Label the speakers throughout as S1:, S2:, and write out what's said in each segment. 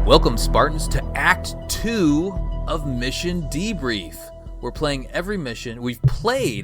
S1: Welcome, Spartans, to Act 2 of Mission Debrief. We've played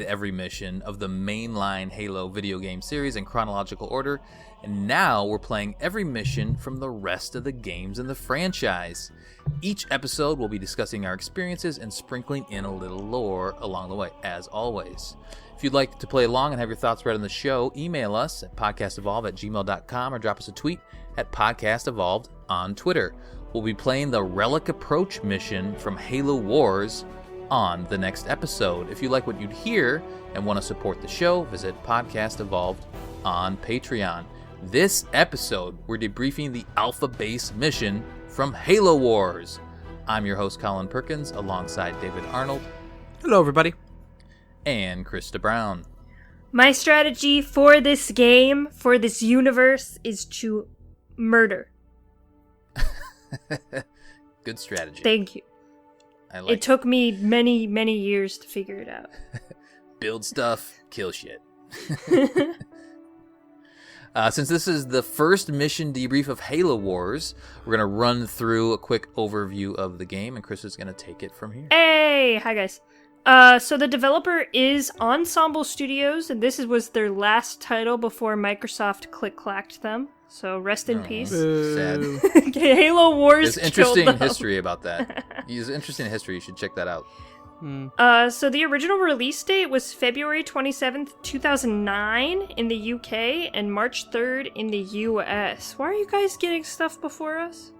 S1: every mission of the mainline Halo video game series in chronological order, and now we're playing every mission from the rest of the games in the franchise. Each episode will be discussing our experiences and sprinkling in a little lore along the way, as always. If you'd like to play along and have your thoughts read on the show, email us at podcastevolve@gmail.com or drop us a tweet at podcastevolved on Twitter. We'll be playing the Relic Approach mission from Halo Wars on the next episode. If you like what you'd hear and want to support the show, visit Podcast Evolved on Patreon. This episode, we're debriefing the Alpha Base mission from Halo Wars. I'm your host, Colin Perkins, alongside David Arnold.
S2: Hello, everybody.
S1: And Krista Brown.
S3: My strategy for this game, for this universe, is to murder.
S1: Good strategy.
S3: Thank you. It took me many, many years to figure it out.
S1: Build stuff, kill shit. Since this is the first mission debrief of Halo Wars, we're going to run through a quick overview of the game, and Chris is going to take it from here.
S3: Hey! Hi, guys. So the developer is Ensemble Studios, and this was their last title before Microsoft click-clacked them. So rest in peace.
S1: Sad.
S3: Halo Wars
S1: There's interesting
S3: killed them.
S1: history about that. There's interesting history. You should check that out.
S3: So the original release date was February 27th, 2009 in the UK and March 3rd in the US. Why are you guys getting stuff before us?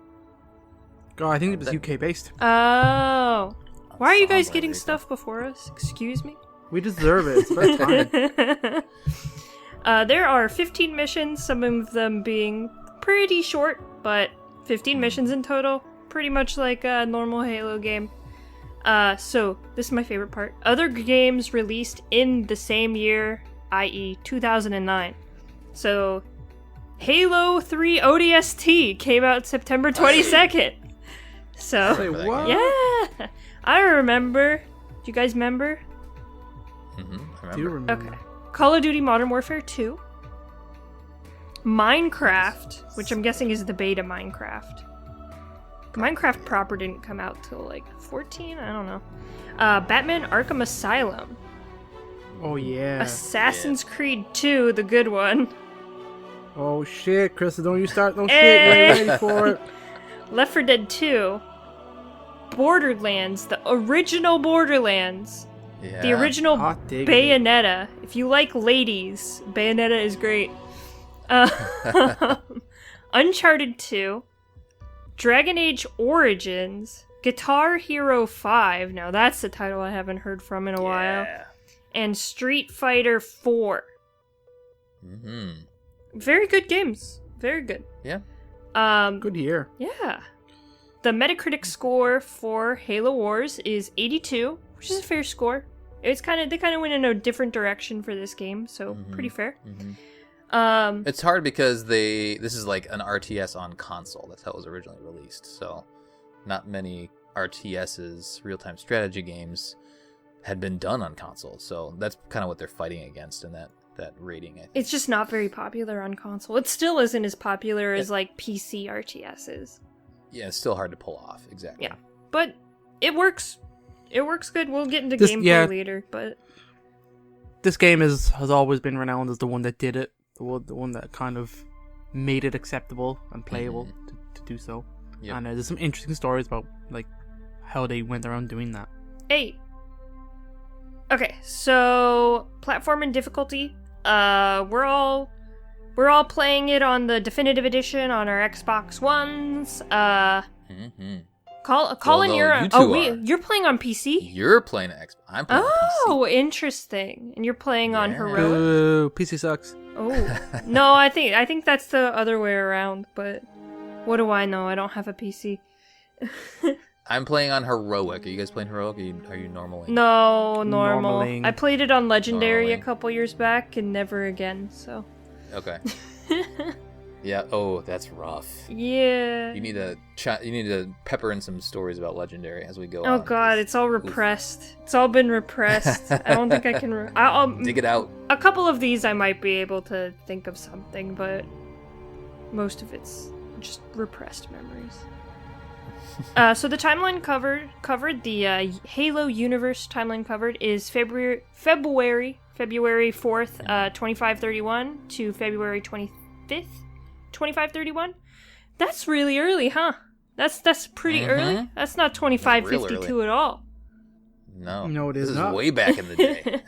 S2: God, I think it was UK based.
S3: Oh. Why are you guys getting stuff before us? Excuse me?
S2: We deserve it. It's about time.
S3: There are 15 missions, some of them being pretty short, but 15 missions in total. Pretty much like a normal Halo game. So, this is my favorite part. Other games released in the same year, i.e. 2009. So, Halo 3 ODST came out September 22nd. So,
S2: Wait, what?
S3: yeah! I remember. Do you guys remember?
S1: I
S2: Do you remember?
S3: Okay. Call of Duty Modern Warfare 2. Minecraft, which I'm guessing is the beta Minecraft. Minecraft proper didn't come out till like 14? I don't know. Batman Arkham Asylum.
S2: Oh, yeah.
S3: Assassin's Creed 2, the good one.
S2: Oh, shit, Chris, don't you start no
S3: Hey.
S2: shit. Get ready for it.
S3: Left 4 Dead 2. Borderlands, the original Borderlands.
S1: Yeah.
S3: The original
S2: Hot diggity.
S3: Bayonetta. If you like ladies, Bayonetta is great. Uncharted 2. Dragon Age Origins. Guitar Hero 5. Now that's the title I haven't heard from in a while. And Street Fighter 4. Very good games. Very good.
S1: Yeah.
S2: Good year.
S3: Yeah. The Metacritic score for Halo Wars is 82, which is a fair score. They kind of went in a different direction for this game, so pretty fair.
S1: It's hard because this is like an RTS on console. That's how it was originally released. So not many RTSs, real-time strategy games, had been done on console. So that's kind of what they're fighting against in that rating. I think.
S3: It's just not very popular on console. It still isn't as popular as like PC RTSs.
S1: Yeah, it's still hard to pull off. Exactly.
S3: Yeah, but it works. It works good. We'll get into
S2: This-
S3: gameplay
S2: yeah.
S3: later, but
S2: This game has always been renowned as the one that did it. The one that kind of made it acceptable and playable to do so.
S1: Yep.
S2: And there's some interesting stories about like how they went around doing that.
S3: hey. Okay, so platform and difficulty. We're all playing it on the definitive edition on our Xbox Ones. Colin,
S1: Although
S3: you're
S1: you two are.
S3: you're playing on PC.
S1: You're playing Xbox. I'm playing
S3: Oh, interesting. And you're playing on
S1: Yeah.
S3: Heroic.
S2: Ooh, PC sucks.
S3: Oh no, I think that's the other way around. But what do I know? I don't have a PC.
S1: I'm playing on Heroic. Are you guys playing Heroic? Are you normal?
S3: No, normal.
S2: Normaling.
S3: I played it on Legendary a
S1: Normaling.
S3: couple years back and never again. So.
S1: Okay. Yeah. Oh, that's rough.
S3: Yeah.
S1: You need to pepper in some stories about Legendary as we go.
S3: Oh
S1: on,
S3: god,
S1: 'cause-
S3: it's all repressed. It's all been repressed. I don't think I can. I'll
S1: dig it out.
S3: A couple of these I might be able to think of something, but most of it's just repressed memories. So the timeline covered the Halo universe timeline covered is February 4th, 2531 to February 25th, 2531. That's really early, huh? That's pretty early. That's not 2552 at all.
S1: No,
S2: it is
S1: this
S2: not.
S1: is way back in the day.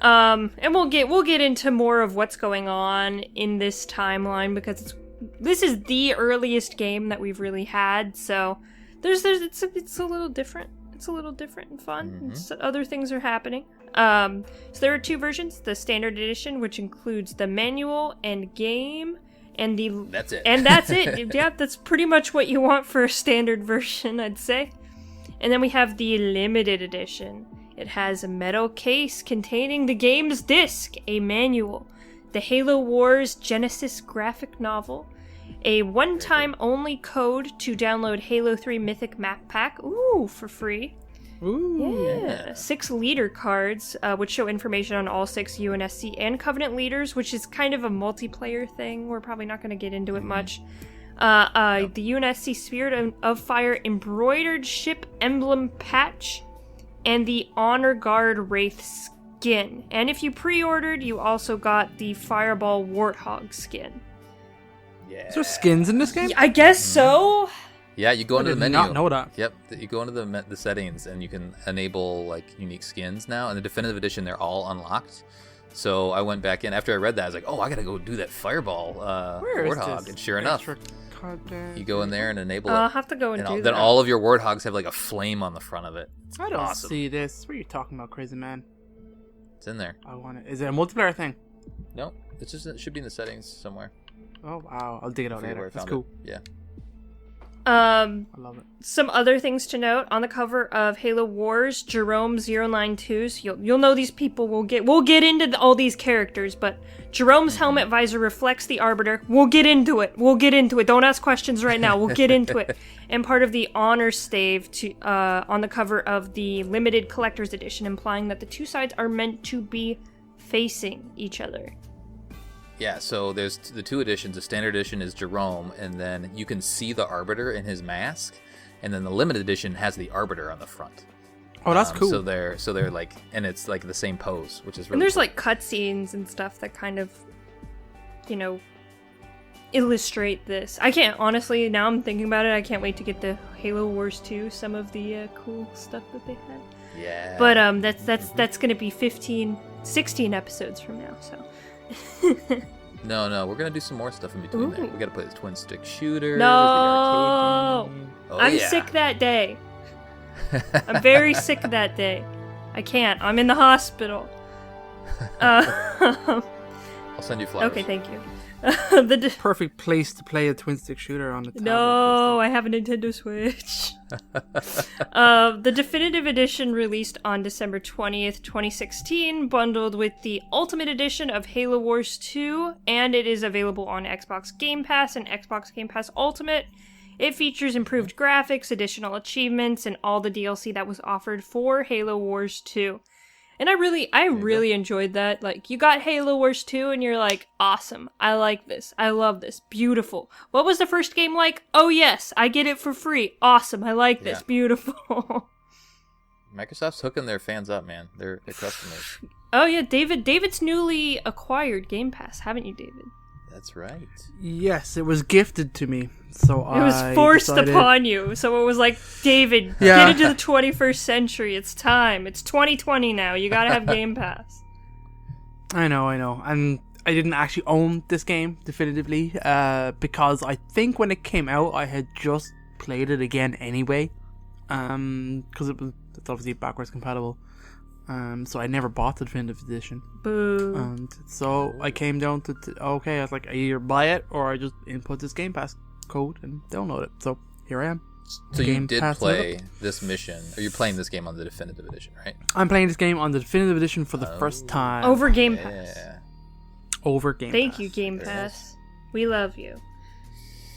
S3: And we'll get into more of what's going on in this timeline because this is the earliest game that we've really had. So it's a little different. It's a little different and fun. Other things are happening. So there are two versions: the standard edition, which includes the manual and game, and
S1: That's it.
S3: And that's it. Yeah, that's pretty much what you want for a standard version, I'd say. And then we have the limited edition. It has a metal case containing the game's disc, a manual, the Halo Wars Genesis graphic novel, a one-time only code to download Halo 3 Mythic Map Pack, for free. Yeah. 6 leader cards, which show information on all 6 UNSC and Covenant leaders, which is kind of a multiplayer thing. We're probably not going to get into it much. The UNSC Spirit of Fire embroidered ship emblem patch, and the Honor Guard Wraith skin. And if you pre-ordered, you also got the Fireball Warthog skin.
S1: Yeah.
S2: Is there skins in this game?
S3: I guess so.
S1: Yeah, you go into the menu.
S2: I did not know that.
S1: Yep, you go into the settings and you can enable like unique skins now. In the definitive edition, they're all unlocked. So I went back in after I read that. I was like, oh, I gotta go do that Fireball Warthog. And sure enough, you go in there and enable it.
S3: I'll have to go and do that.
S1: Then all of your Warthogs have like a flame on the front of it. It's
S2: I don't
S1: awesome.
S2: see this. What are you talking about, crazy man?
S1: It's in there.
S2: I want it. Is it a multiplayer thing?
S1: No, it should be in the settings somewhere.
S2: Oh wow, I'll dig it out
S1: Forget where
S2: later.
S1: I
S2: That's
S1: found
S2: cool.
S1: it. Yeah.
S2: I love it.
S3: Some other things to note on the cover of Halo Wars, Jerome 092. So you'll know these people. We'll get into all these characters, but Jerome's helmet visor reflects the Arbiter. We'll get into it. Don't ask questions right now. We'll get into it. And part of the honor stave on the cover of the limited collector's edition, implying that the two sides are meant to be facing each other.
S1: Yeah, so there's the two editions. The standard edition is Jerome, and then you can see the Arbiter in his mask, and then the limited edition has the Arbiter on the front.
S2: Oh, that's cool.
S1: So they're like, and it's like the same pose, which is really
S3: And there's
S1: cool.
S3: like cutscenes and stuff that kind of, illustrate this. I can't, honestly, now I'm thinking about it, I can't wait to get the Halo Wars 2, some of the cool stuff that they had.
S1: Yeah.
S3: But that's gonna be 16 episodes from now, so.
S1: No, we're gonna do some more stuff in between there.
S3: Ooh.
S1: We gotta play this twin stick shooter.
S3: No!
S1: The arcade game. Oh,
S3: I'm
S1: yeah.
S3: sick that day. I'm very sick that day. I can't. I'm in the hospital.
S1: I'll send you flowers.
S3: Okay, thank you.
S2: Perfect place to play a twin stick shooter on the tablet.
S3: No, I have a Nintendo Switch. The definitive edition released on December 20th, 2016, bundled with the Ultimate Edition of Halo Wars 2, and it is available on Xbox Game Pass and Xbox Game Pass Ultimate. It features improved graphics, additional achievements, and all the DLC that was offered for Halo Wars 2. And I really enjoyed that. Like, you got Halo Wars 2 and you're like, awesome. I like this. I love this. Beautiful. What was the first game like? Oh yes, I get it for free. Awesome. I like this.
S1: Yeah.
S3: Beautiful.
S1: Microsoft's hooking their fans up, man. They're customers.
S3: Oh yeah, David's newly acquired Game Pass, haven't you, David?
S1: That's right.
S2: Yes, it was gifted to me. So
S3: It was forced upon you. So it was like, David,
S2: Yeah.
S3: get into the 21st century. It's time. It's 2020 now. You gotta have Game Pass.
S2: I know. And I didn't actually own this game definitively because I think when it came out, I had just played it again anyway. Because it's obviously backwards compatible. So I never bought the definitive edition.
S3: Boo.
S2: And so I came down to, okay, I was like, I either buy it or I just input this Game Pass code and download it. So here I am.
S1: So you
S2: Game
S1: did
S2: Pass
S1: play this mission, or you're playing this game on the definitive edition, right?
S2: I'm playing this game on the definitive edition for the first time.
S3: Over Game Pass.
S1: Yeah.
S2: Over Game
S3: Thank
S2: Pass.
S3: you, Game Pass. We love you.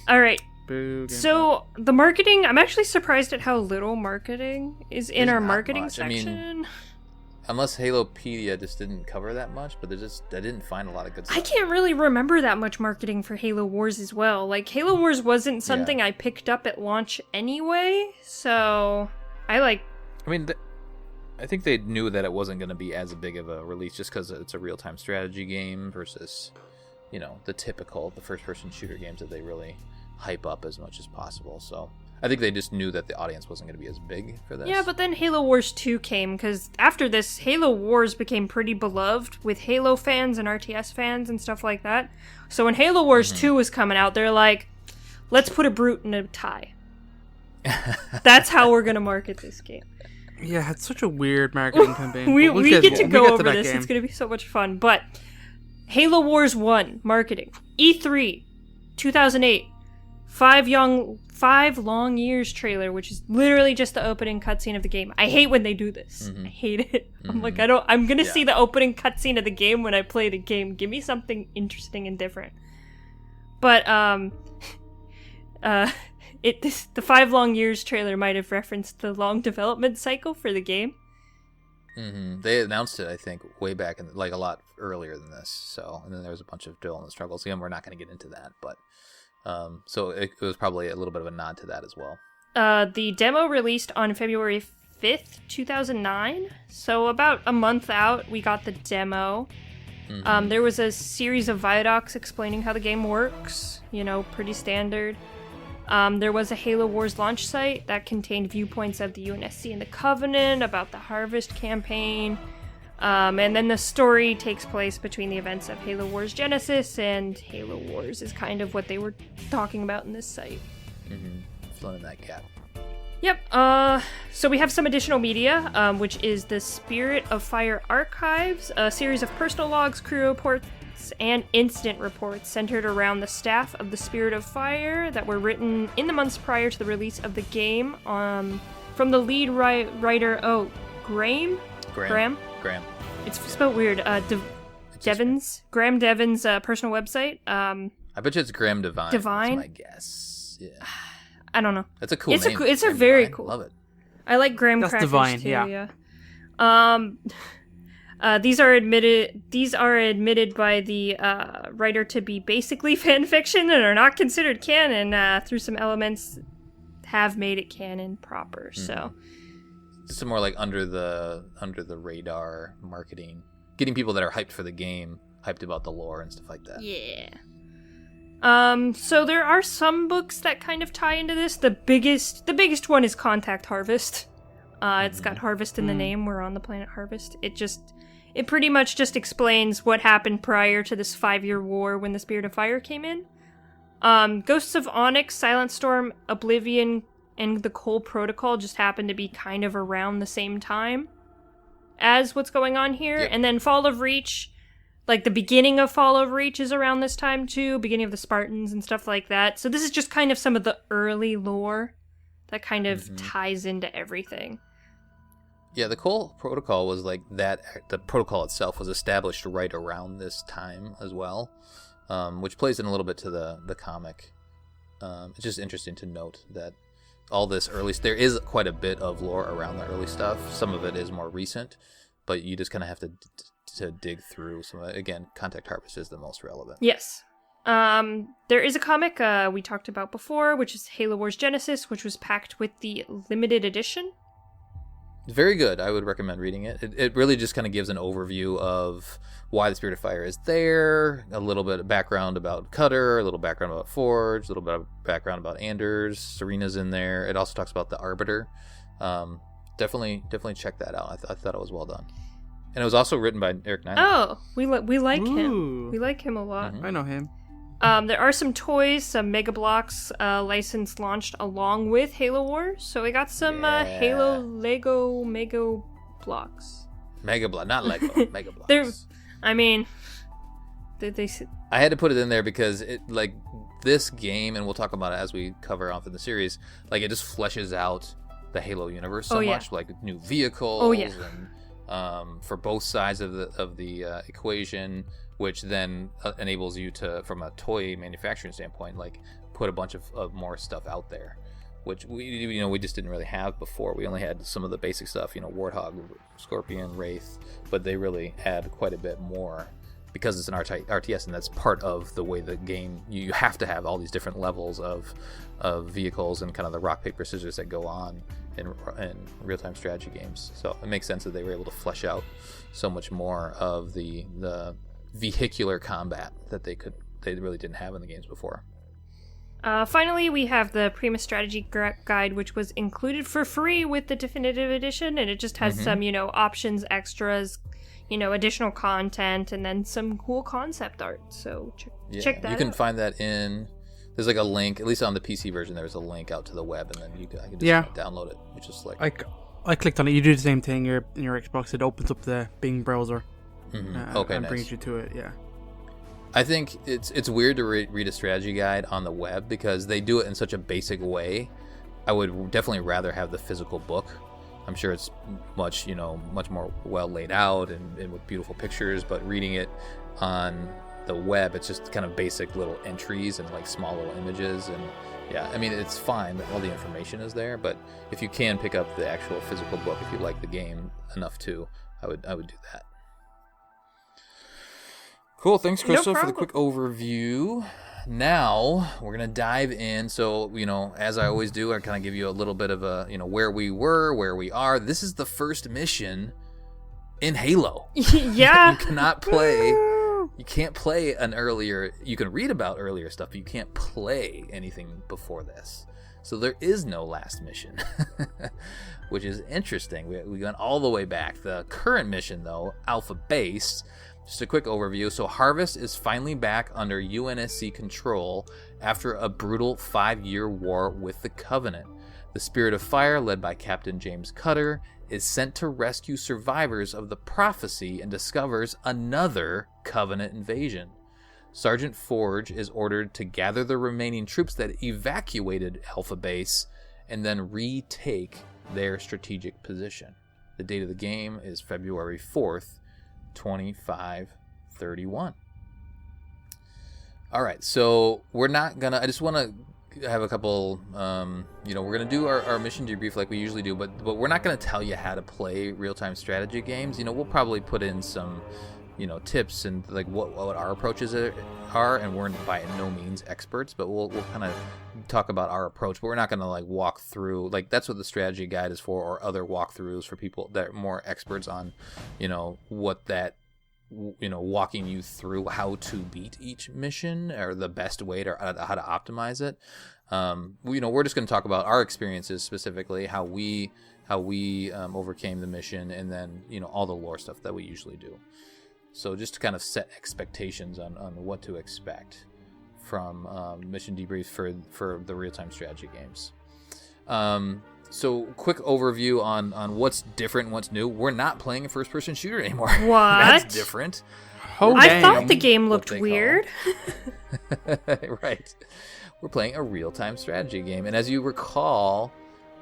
S3: Alright,
S2: Boo, Game
S3: so the marketing, I'm actually surprised at how little marketing is in
S1: There's
S3: our
S1: not
S3: marketing
S1: much. I mean,
S3: section.
S1: unless Halopedia just didn't cover that much, but I didn't find a lot of good stuff.
S3: I can't really remember that much marketing for Halo Wars as well. Like, Halo Wars wasn't something I picked up at launch anyway, so I
S1: mean, I think they knew that it wasn't going to be as big of a release just because it's a real-time strategy game versus, the first-person shooter games that they really hype up as much as possible, so... I think they just knew that the audience wasn't going to be as big for this.
S3: Yeah, but then Halo Wars 2 came, because after this, Halo Wars became pretty beloved with Halo fans and RTS fans and stuff like that. So when Halo Wars 2 was coming out, they're like, let's put a brute in a tie. That's how we're going to market this game.
S2: Yeah, it's such a weird marketing campaign.
S3: we get to go over
S2: that
S3: this.
S2: game.
S3: It's going to be so much fun. But Halo Wars 1 marketing. E3 2008. 5 long years trailer, which is literally just the opening cutscene of the game. I hate when they do this. I hate it. I'm like, I'm gonna see the opening cutscene of the game when I play the game. Give me something interesting and different. But the 5 long years trailer might have referenced the long development cycle for the game.
S1: They announced it, I think, way back in a lot earlier than this. So, and then there was a bunch of development struggles. Again, we're not going to get into that, but. So it was probably a little bit of a nod to that as well.
S3: The demo released on February 5th, 2009. So about a month out, we got the demo. There was a series of Viadocs explaining how the game works. Pretty standard. There was a Halo Wars launch site that contained viewpoints of the UNSC and the Covenant about the Harvest campaign. And then the story takes place between the events of Halo Wars Genesis, and Halo Wars is kind of what they were talking about in this site.
S1: Filling in that gap.
S3: Yep, so we have some additional media, which is the Spirit of Fire Archives, a series of personal logs, crew reports, and incident reports centered around the staff of the Spirit of Fire that were written in the months prior to the release of the game, from the lead writer, Graham. It's spelled weird. Graham Devon's personal website.
S1: I bet you it's Graham Devine. That's my guess. Yeah.
S3: I don't know.
S1: That's a cool name.
S3: It's a very
S1: Devine.
S3: cool.
S1: Love it.
S3: I like Graham
S2: That's
S3: Crackers
S2: Devine,
S3: too.
S2: yeah.
S3: These are admitted by the writer to be basically fan fiction and are not considered canon. Through some elements, have made it canon proper. So.
S1: Some more like under the radar marketing, getting people that are hyped for the game, hyped about the lore and stuff like that.
S3: Yeah. So there are some books that kind of tie into this. The biggest one is Contact Harvest. It's got Harvest in the name. We're on the planet Harvest. It pretty much just explains what happened prior to this 5-year war when the Spirit of Fire came in. Ghosts of Onyx, Silent Storm, Oblivion, and the Cole Protocol just happen to be kind of around the same time as what's going on here. Yep. And then Fall of Reach, like the beginning of Fall of Reach is around this time too, beginning of the Spartans and stuff like that. So this is just kind of some of the early lore that kind of ties into everything.
S1: Yeah, the Cole Protocol was like that. The protocol itself was established right around this time as well, which plays in a little bit to the comic. It's just interesting to note that all this there is quite a bit of lore around the early stuff. Some of it is more recent, but you just kind of have to dig through. So again, Contact Harvest is the most relevant.
S3: Yes. There is a comic we talked about before, which is Halo Wars Genesis, which was packed with the limited edition.
S1: Very good. I would recommend reading it. It really just kind of gives an overview of why the Spirit of Fire is there, a little bit of background about Cutter, a little background about Forge, a little bit of background about Anders. Serena's in there. It also talks about the Arbiter. Definitely check that out. I thought it was well done. And it was also written by Eric Nyland.
S3: Oh, we like him. We like him a lot.
S2: I know him.
S3: There are some toys, some Mega Bloks license launched along with Halo Wars. So we got some Halo Lego Mega Blocks.
S1: Mega Block, not Lego. Mega Blocks. I had to put it in there because this game, and we'll talk about it as we cover off in the series. Like it just fleshes out the Halo universe so much, like new vehicles, and for both sides of the equation, which then enables you to, from a toy manufacturing standpoint, like put a bunch of more stuff out there, which we just didn't really have before. We only had some of the basic stuff, Warthog, Scorpion, Wraith, but they really add quite a bit more because it's an RTS, and that's part of the way the game. You have to have all these different levels of vehicles and kind of the rock paper scissors that go on in real-time strategy games. So it makes sense that they were able to flesh out so much more of the vehicular combat that they really didn't have in the games before.
S3: Finally, we have the Prima Strategy Guide, which was included for free with the Definitive Edition, and it just has some, options, extras, additional content, and then some cool concept art. So check that out. You
S1: can find that there's like a link, at least on the PC version, there's a link out to the web, and then I can just download it, which is like...
S2: I clicked on it. You do the same thing in your Xbox. It opens up the Bing browser and brings you to it, yeah.
S1: I think it's weird to read a strategy guide on the web because they do it in such a basic way. I would definitely rather have the physical book. I'm sure it's much more well laid out and with beautiful pictures, but reading it on the web, it's just kind of basic little entries and like small little images. And yeah, I mean, it's fine that all the information is there, but if you can pick up the actual physical book, if you like the game enough to, I would do that. Cool, thanks Crystal for the quick overview. Now we're gonna dive in. So as I always do, I kind of give you a little bit of a where we were, where we are. This is the first mission in Halo.
S3: Yeah.
S1: You cannot play. You can't play an earlier. You can read about earlier stuff, but you can't play anything before this. So there is no last mission, which is interesting. We went all the way back. The current mission, though, Alpha Base. Just a quick overview. So Harvest is finally back under UNSC control after a brutal 5-year war with the Covenant. The Spirit of Fire, led by Captain James Cutter, is sent to rescue survivors of the prophecy and discovers another Covenant invasion. Sergeant Forge is ordered to gather the remaining troops that evacuated Alpha Base and then retake their strategic position. The date of the game is February 4th, 2531. All right, so we're not gonna. I just want to have a couple. We're gonna do our mission debrief like we usually do, but we're not gonna tell you how to play real-time strategy games. We'll probably put in some, tips and like what our approaches are, and we're by no means experts, but we'll kind of talk about our approach. But we're not gonna like walk through, like that's what the strategy guide is for, or other walkthroughs for people that are more experts on, what that, walking you through how to beat each mission or the best way to how to optimize it. We're just going to talk about our experiences, specifically how we overcame the mission, and then all the lore stuff that we usually do. So just to kind of set expectations on what to expect from mission debrief for the real-time strategy games. So quick overview on what's different and what's new. We're not playing a first-person shooter anymore.
S3: What?
S1: That's different.
S3: I thought the game looked weird.
S1: Right. We're playing a real-time strategy game. And as you recall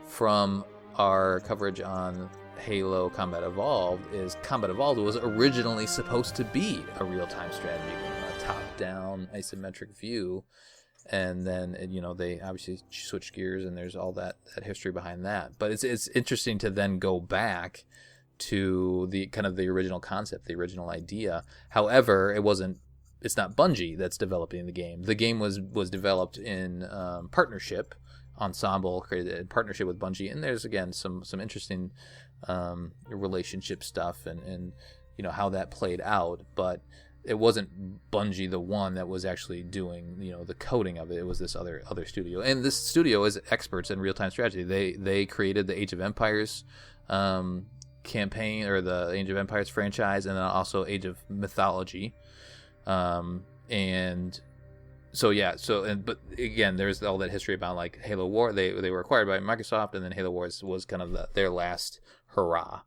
S1: from our coverage on Halo Combat Evolved, was originally supposed to be a real-time strategy game, a top-down isometric view. And then they obviously switch gears, and there's all that history behind that. But it's interesting to then go back to the kind of the original concept, the original idea. However, it's not Bungie that's developing the game. The game was developed in partnership. Ensemble created in partnership with Bungie, and there's again some interesting relationship stuff and how that played out, but it wasn't Bungie the one that was actually doing the coding of it. It was this other studio, and this studio is experts in real-time strategy. They created the Age of Empires campaign, or the Age of Empires franchise, and then also Age of Mythology, and so yeah. But again, there's all that history about like Halo War. They were acquired by Microsoft, and then Halo Wars was kind of their last hurrah.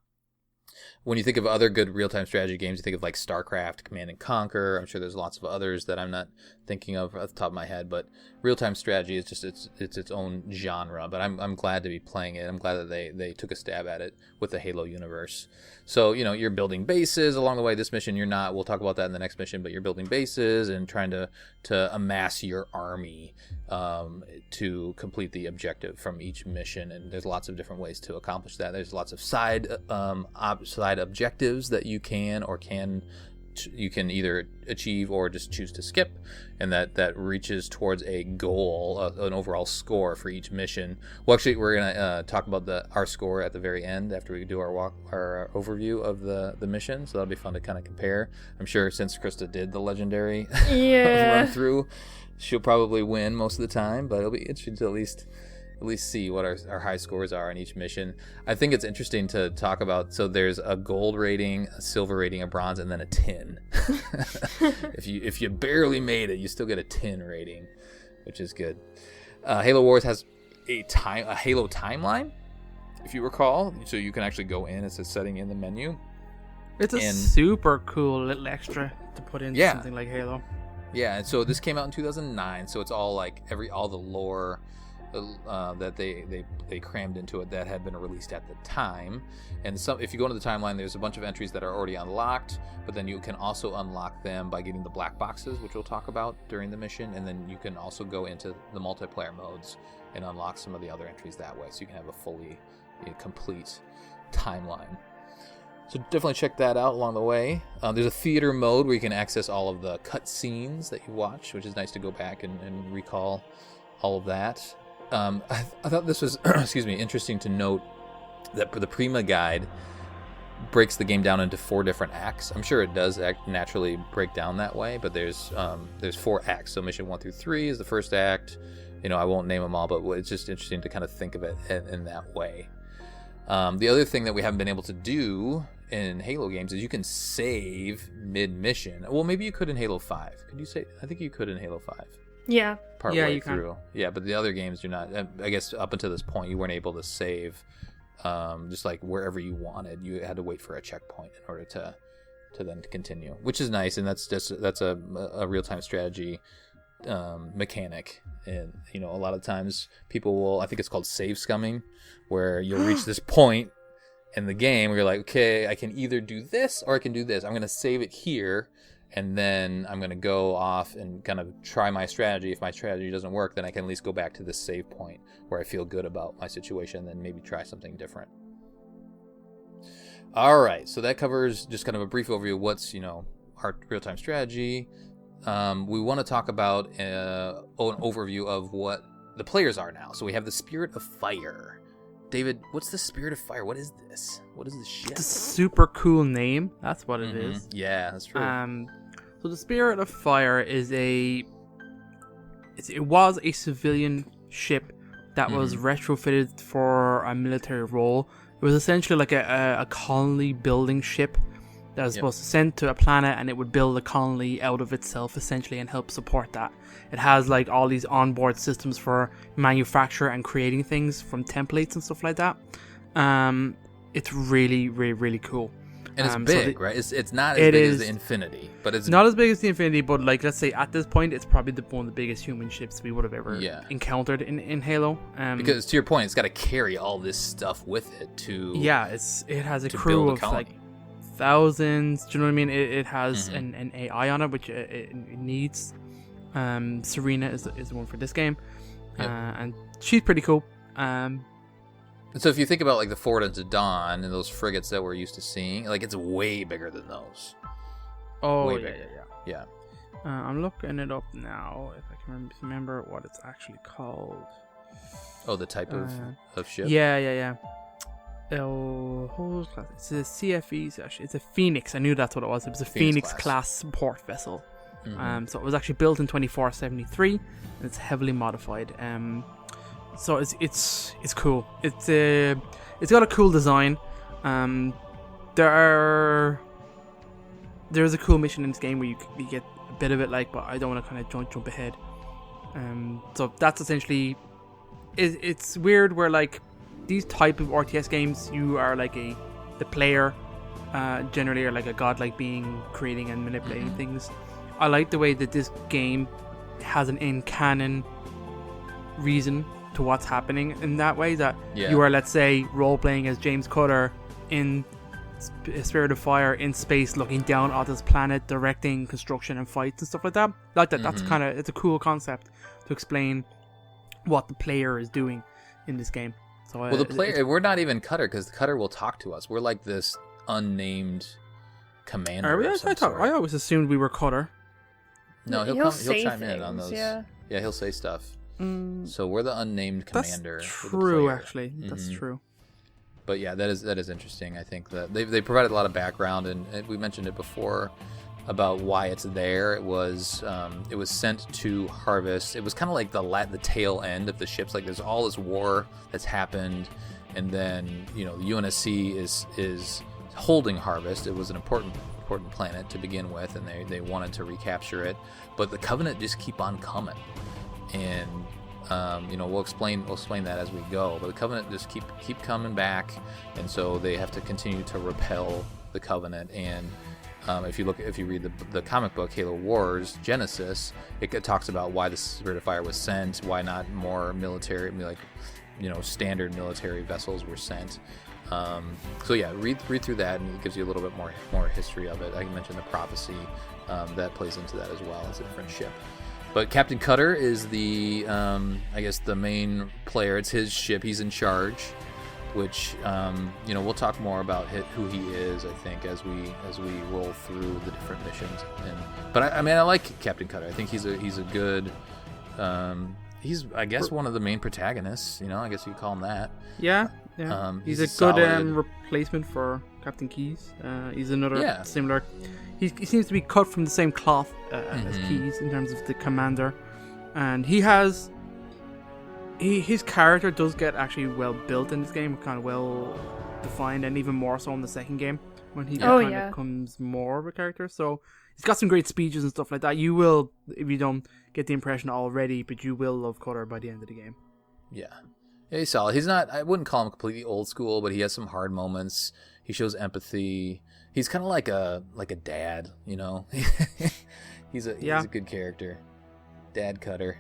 S1: When you think of other good real-time strategy games, you think of like StarCraft, Command and Conquer. I'm sure there's lots of others that I'm not thinking of off the top of my head, but real-time strategy is just it's its own genre. But I'm glad to be playing it. I'm glad that they took a stab at it with the Halo universe. So, you know, you're building bases along the way. This mission, you're not. We'll talk about that in the next mission, but you're building bases and trying to amass your army to complete the objective from each mission. And there's lots of different ways to accomplish that. There's lots of side objectives that you can either achieve or just choose to skip, and that reaches towards a goal, an overall score for each mission. Well, actually, we're gonna talk about our score at the very end after we do our overview of the mission, so that'll be fun to kind of compare. I'm sure since Krista did the legendary run through, she'll probably win most of the time, but it'll be interesting to at least see what our high scores are in each mission. I think it's interesting to talk about. So there's a gold rating, a silver rating, a bronze, and then a tin. If you barely made it, you still get a tin rating, which is good. Halo Wars has a Halo timeline, if you recall. So you can actually go in. It's a setting in the menu.
S2: It's a super cool little extra to put into something like Halo.
S1: Yeah, and so this came out in 2009. So it's all like all the lore that they crammed into it that had been released at the time. And if you go into the timeline, there's a bunch of entries that are already unlocked, but then you can also unlock them by getting the black boxes, which we'll talk about during the mission. And then you can also go into the multiplayer modes and unlock some of the other entries that way, so you can have a fully complete timeline. So definitely check that out along the way. There's a theater mode where you can access all of the cutscenes that you watch, which is nice to go back and recall all of that. I thought this was interesting to note that the Prima guide breaks the game down into 4 different acts. I'm sure it does naturally break down that way, but there's 4 acts. So mission 1 through 3 is the first act. You know, I won't name them all, but it's just interesting to kind of think of it in that way. The other thing that we haven't been able to do in Halo games is you can save mid-mission. Well, maybe you could in Halo 5. Could you say? I think you could in Halo 5.
S3: Yeah.
S1: Partway through. Yeah, but the other games you're not. I guess up until this point you weren't able to save just like wherever you wanted. You had to wait for a checkpoint in order to then continue, which is nice, and that's a real-time strategy mechanic. And you know, a lot of times people will, I think it's called save scumming, where you'll reach this point in the game where you're like, okay, I can either do this or I can do this. I'm going to save it here, and then I'm going to go off and kind of try my strategy. If my strategy doesn't work, then I can at least go back to this save point where I feel good about my situation, then maybe try something different. All right, so that covers just kind of a brief overview of what's, you know, our real-time strategy. We want to talk about an overview of what the players are now. So we have the Spirit of Fire. David, what's the Spirit of Fire? What is this? What is this ship?
S2: It's a super cool name. That's what it is.
S1: Yeah, that's true.
S2: So the Spirit of Fire is it was a civilian ship that was retrofitted for a military role. It was essentially like a colony building ship that was supposed to send to a planet, and it would build a colony out of itself essentially and help support that. It has like all these onboard systems for manufacture and creating things from templates and stuff like that. It's really, really, really cool.
S1: And it's big, right? It's not as big as the Infinity, but it's
S2: not as big as the Infinity. But like, let's say at this point, it's probably one of the biggest human ships we would have ever encountered in Halo.
S1: Because to your point, it's got to carry all this stuff with it to.
S2: Yeah, it has a crew of like thousands. Do you know what I mean? It has an AI on it, which it needs. Serena is the one for this game, and she's pretty cool.
S1: So if you think about like the Forward Unto Dawn and those frigates that we're used to seeing, like it's way bigger than those.
S2: Oh,
S1: way bigger. Yeah.
S2: I'm looking it up now if I can remember what it's actually called.
S1: Oh, the type of ship?
S2: Yeah. Oh, it's a CFE. It's a Phoenix. I knew that's what it was. It was a Phoenix class support vessel. So it was actually built in 2473, and it's heavily modified. So it's cool. It's got a cool design. There's a cool mission in this game where you get a bit of it, like, but I don't want to kind of jump ahead. So that's essentially. It's weird where like these type of RTS games, you are like the player, generally are like a godlike being creating and manipulating things. I like the way that this game has an in-canon reason to what's happening in that way, that you are, let's say, role-playing as James Cutter in Spirit of Fire in space, looking down at this planet, directing construction and fights and stuff like that. Like that, that's kind of, it's a cool concept to explain what the player is doing in this game. So,
S1: well, the player, we're not even Cutter, because Cutter will talk to us. We're like this unnamed commander.
S2: I always assumed we were Cutter.
S1: No, he'll chime in on those. Yeah, he'll say stuff. So we're the unnamed commander.
S2: That's true, actually. That's true.
S1: But yeah, that is interesting. I think that they provided a lot of background, and we mentioned it before about why it's there. It was sent to harvest. It was kind of like the tail end of the ships. Like there's all this war that's happened, and then the UNSC is holding Harvest. It was an important planet to begin with, and they wanted to recapture it, but the Covenant just keep on coming, and we'll explain that as we go. But the Covenant just keep coming back, and so they have to continue to repel the Covenant. And if you read the comic book Halo Wars Genesis, it talks about why the Spirit of Fire was sent, why not more military, standard military vessels were sent. So yeah, read through that, and it gives you a little bit more history of it. I mentioned the prophecy that plays into that as well. It's a different ship, but Captain Cutter is the the main player. It's his ship. He's in charge, which we'll talk more about who he is, I think, as we roll through the different missions. But I like Captain Cutter. I think he's a good. He's, I guess, one of the main protagonists. I guess you could call him that.
S2: Yeah. He's a good replacement for Captain Keyes. He's another similar. He seems to be cut from the same cloth as Keyes in terms of the commander, and his character does get actually well built in this game, kind of well defined, and even more so in the second game when he becomes more of a character. So he's got some great speeches and stuff like that. You will, if you don't get the impression already, but you will love Cutter by the end of the game.
S1: Yeah, he's solid. He's not, I wouldn't call him completely old school, but he has some hard moments. He shows empathy. He's kind of like a dad, He's a good character. Dad Cutter.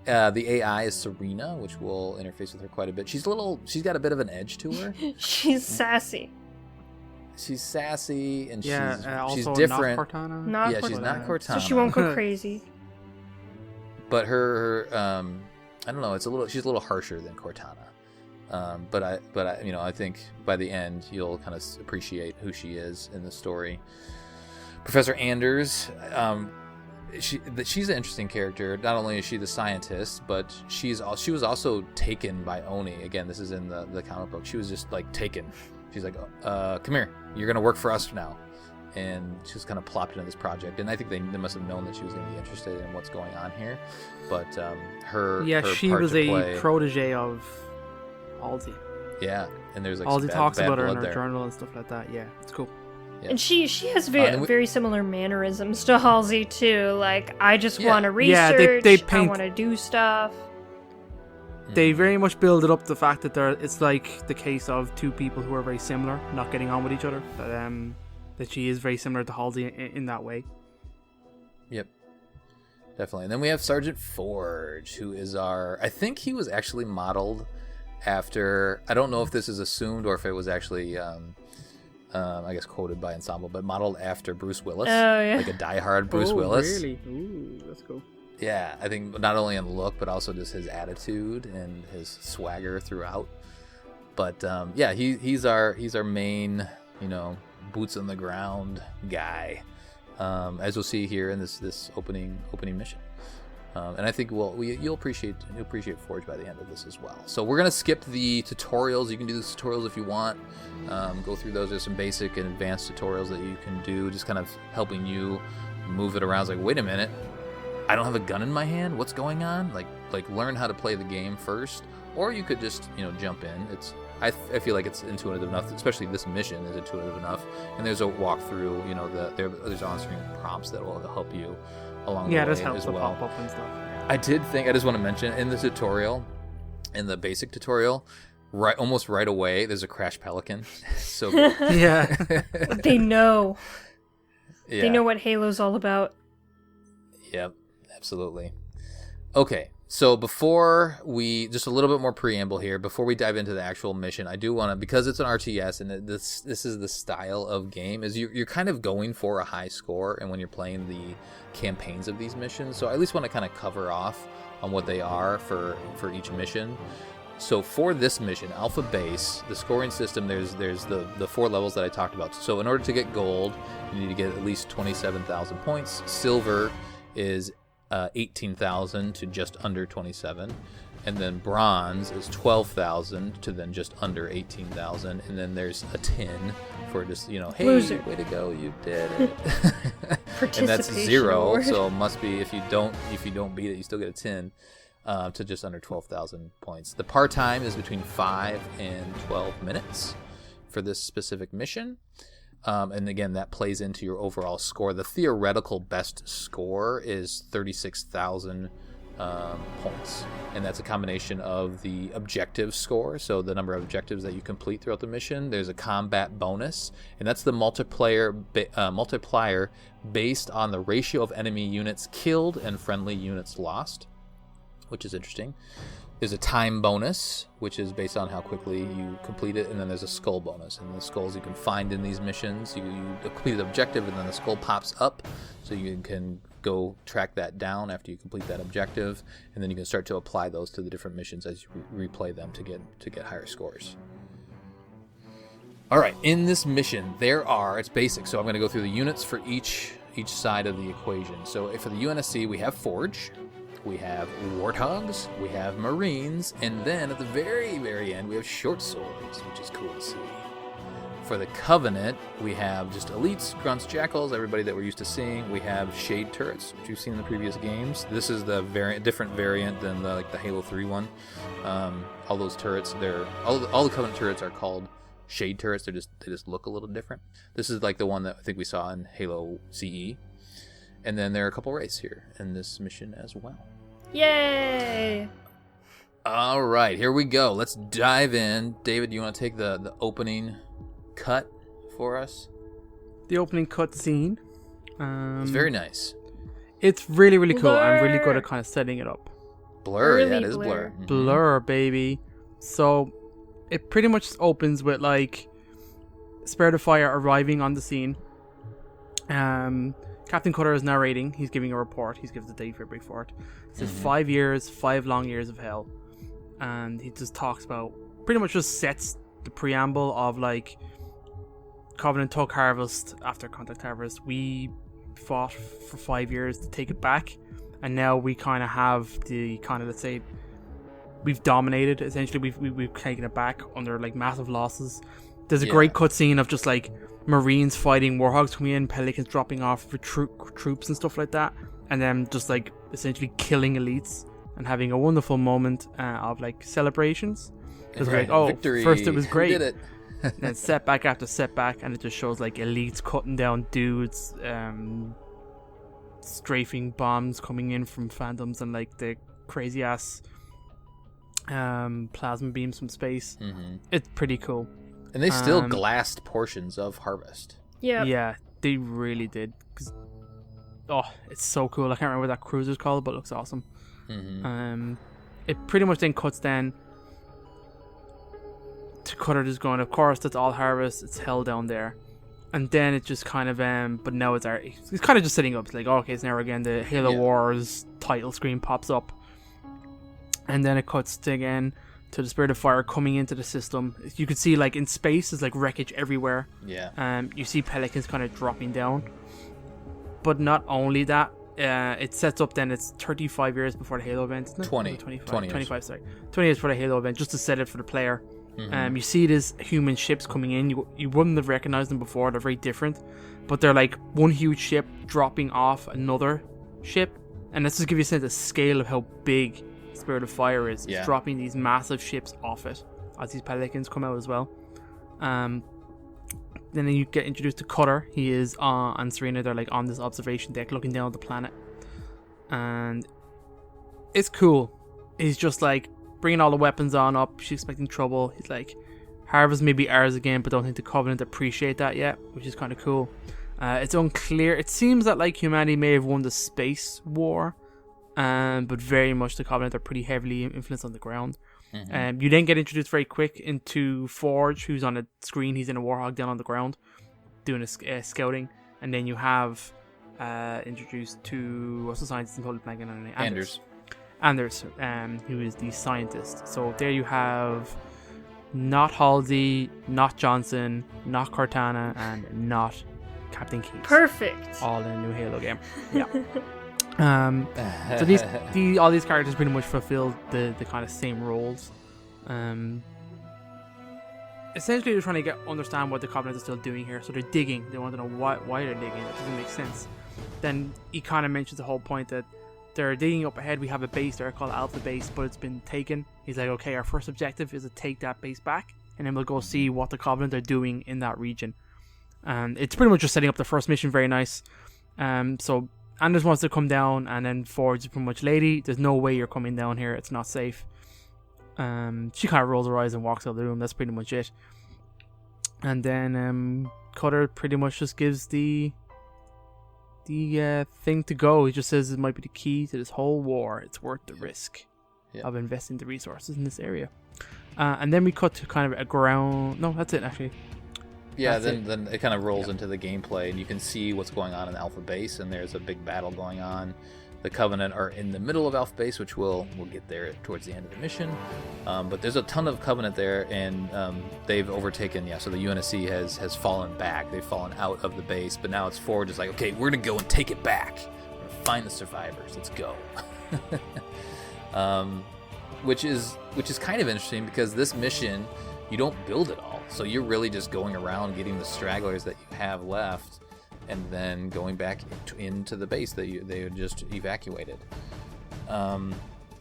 S1: The AI is Serena, which will interface with her quite a bit. She's got a bit of an edge to her.
S3: She's sassy.
S1: She's sassy, and she's
S2: also
S1: different.
S2: Not Cortana.
S1: She's not Cortana.
S3: So she won't go crazy.
S1: But her I don't know. She's a little harsher than Cortana. But I think by the end you'll kind of appreciate who she is in the story. Professor Anders, she's an interesting character. Not only is she the scientist, but she was also taken by Oni. Again, this is in the comic book. She was just like taken. She's like, come here. You're gonna work for us now. And she was kind of plopped into this project, and I think they must have known that she was going to be interested in what's going on here. But
S2: she was a protege of Halsey.
S1: Yeah, and there's like
S2: Halsey talks about her in her journal and stuff like that. Yeah, it's cool.
S3: Yeah. And she has very similar mannerisms to Halsey too. Like, I just want to research. I want to do stuff.
S2: They very much build it up the fact that it's like the case of two people who are very similar, not getting on with each other. That she is very similar to Halsey in that way.
S1: Yep, definitely. And then we have Sergeant Forge, who is I think he was actually modeled after, I don't know if this is assumed or if it was actually, I guess quoted by Ensemble, but modeled after Bruce Willis.
S3: Oh, yeah.
S1: Like a diehard Bruce Willis.
S2: Really? Ooh, that's cool.
S1: Yeah, I think not only in look, but also just his attitude and his swagger throughout. But he's our main, boots on the ground guy, as we'll see here in this opening mission, and I think you'll appreciate Forge by the end of this as well. So we're gonna skip the tutorials. You can do the tutorials if you want. Go through those. There's some basic and advanced tutorials that you can do, just kind of helping you move it around. It's like, wait a minute, I don't have a gun in my hand. What's going on? Like learn how to play the game first, or you could just jump in. I feel like it's intuitive enough, especially this mission is intuitive enough. And there's a walkthrough, there's on-screen prompts that will help you along the way as well. Yeah, it helps pop up and stuff. I just want to mention in the tutorial, in the basic tutorial, almost right away, there's a crash pelican. So good.
S2: Yeah.
S3: They know.
S1: Yeah.
S3: They know what Halo's all about.
S1: Yep, absolutely. Okay, so before just a little bit more preamble here, before we dive into the actual mission, I do want to, because it's an RTS and this is the style of game, is you're kind of going for a high score, and when you're playing the campaigns of these missions, so I at least want to kind of cover off on what they are for each mission. So for this mission, Alpha Base, the scoring system, there's the 4 levels that I talked about. So in order to get gold, you need to get at least 27,000 points. Silver is 18,000 to just under 27. And then bronze is 12,000 to then just under 18,000. And then there's a tin for just, hey,
S3: Loser.
S1: way to go, you did it. And that's
S3: Participation
S1: 0,
S3: award.
S1: so it must be if you don't beat it, you still get a 10. To just under 12,000 points. The par time is between 5 and 12 minutes for this specific mission. And again, that plays into your overall score. The theoretical best score is 36,000 points. And that's a combination of the objective score, so the number of objectives that you complete throughout the mission. There's a combat bonus, and that's the multiplier based on the ratio of enemy units killed and friendly units lost, which is interesting. There's a time bonus, which is based on how quickly you complete it, and then there's a skull bonus. And the skulls you can find in these missions, you complete the objective, and then the skull pops up, so you can go track that down after you complete that objective, and then you can start to apply those to the different missions as you replay them to get higher scores. All right, in this mission, it's basic, so I'm going to go through the units for each side of the equation. So for the UNSC, we have Forge, we have Warthogs, we have Marines, and then at the very, very end, we have Short Swords, which is cool to see. For the Covenant, we have just Elites, Grunts, Jackals, everybody that we're used to seeing. We have Shade Turrets, which you've seen in the previous games. This is the different variant than the Halo 3 one. All those turrets, all the Covenant turrets are called Shade Turrets. They just look a little different. This is like the one that I think we saw in Halo CE. And then there are a couple wraiths here in this mission as well.
S3: Yay!
S1: All right, here we go. Let's dive in. David, do you want to take the opening cut for us?
S2: The opening cut scene.
S1: It's very nice.
S2: It's really, really cool.
S3: Blur.
S2: I'm really good at kind of setting it up.
S1: Blur,
S3: Really
S1: yeah, it is
S3: blur.
S1: blur. Mhm.
S2: Blur, baby. So it pretty much opens with Spirit of Fire arriving on the scene. Captain Cutter is narrating. He's giving a report. He's given the date for every fort. It says 5 years, 5 long years of hell. And he just talks about, pretty much just sets the preamble of Covenant took Harvest after Contact Harvest. We fought for 5 years to take it back. And now we kind of have let's say, we've dominated. Essentially, we've taken it back under massive losses. There's a great cutscene of just Marines fighting Warhogs coming in, Pelicans dropping off with troops and stuff like that, and then just essentially killing elites and having a wonderful moment of celebrations. Because
S1: Victory.
S2: First it was great,
S1: We did it.
S2: then setback after setback, and it just shows elites cutting down dudes, strafing bombs coming in from phantoms, and the crazy ass plasma beams from space.
S1: Mm-hmm.
S2: It's pretty cool.
S1: And they still glassed portions of Harvest.
S3: Yep.
S2: Yeah, they really did. It's so cool. I can't remember what that cruiser's called, but it looks awesome.
S1: Mm-hmm.
S2: It pretty much then cuts down to Cutter just going, of course, that's all Harvest. It's hell down there. And then it just kind of, but now it's kind of just setting up. It's okay, it's now again the Halo Wars title screen pops up. And then it cuts to again to the Spirit of Fire coming into the system. You can see in space there's wreckage everywhere.
S1: Yeah.
S2: You see Pelicans kind of dropping down. But not only that, it sets up then it's 35 years before the Halo event, isn't it? 25, sorry. 20 years before the Halo event, just to set it for the player.
S1: Mm-hmm.
S2: You see these human ships coming in. You wouldn't have recognized them before. They're very different. But they're one huge ship dropping off another ship. And let's just give you a sense of the scale of how big Spirit of Fire is.
S1: Yeah.
S2: It's dropping these massive ships off it as these Pelicans come out as well. Then you get introduced to Cutter. He is and Serena. They're on this observation deck looking down at the planet, and it's cool. He's just bringing all the weapons on up. She's expecting trouble. He's like, harvest may be ours again, but don't think the Covenant appreciate that yet, which is kind of cool. It's unclear. It seems that like humanity may have won the space war, but very much the Covenant are pretty heavily influenced on the ground. You then get introduced very quick into Forge, who's on a screen. He's in a Warhog down on the ground doing a scouting, and then you have introduced to, what's the scientist called? Blanking on it. Anders, who is the scientist. So there you have not Halsey, not Johnson, not Cortana, and not Captain Keyes.
S3: Perfect.
S2: All in a new Halo game. Yeah. So all these characters pretty much fulfill the kind of same roles. Essentially, they're trying to understand what the Covenant is still doing here. So they're digging. They want to know why they're digging. That doesn't make sense. Then he kind of mentions the whole point that they're digging up ahead. We have a base there called Alpha Base, but it's been taken. He's like, okay, our first objective is to take that base back, and then we'll go see what the Covenant are doing in that region. And it's pretty much just setting up the first mission. Very nice. So Anders wants to come down, and then Forge is pretty much, lady, there's no way you're coming down here. It's not safe. She kind of rolls her eyes and walks out of the room. That's pretty much it. And then Cutter pretty much just gives the thing to go. He just says it might be the key to this whole war. It's worth the risk of investing the resources in this area. And then we cut to kind of a ground. No, that's it actually.
S1: Yeah, then it kind of rolls into the gameplay, and you can see what's going on in Alpha Base, and there's a big battle going on. The Covenant are in the middle of Alpha Base, which we'll get there towards the end of the mission. But there's a ton of Covenant there, and they've overtaken. Yeah, so the UNSC has fallen back. They've fallen out of the base, but now it's Forge. It's like, okay, we're gonna go and take it back. We're gonna find the survivors. Let's go. Which is kind of interesting because this mission, you don't build it all. So you're really just going around getting the stragglers that you have left, and then going back into the base that they had just evacuated.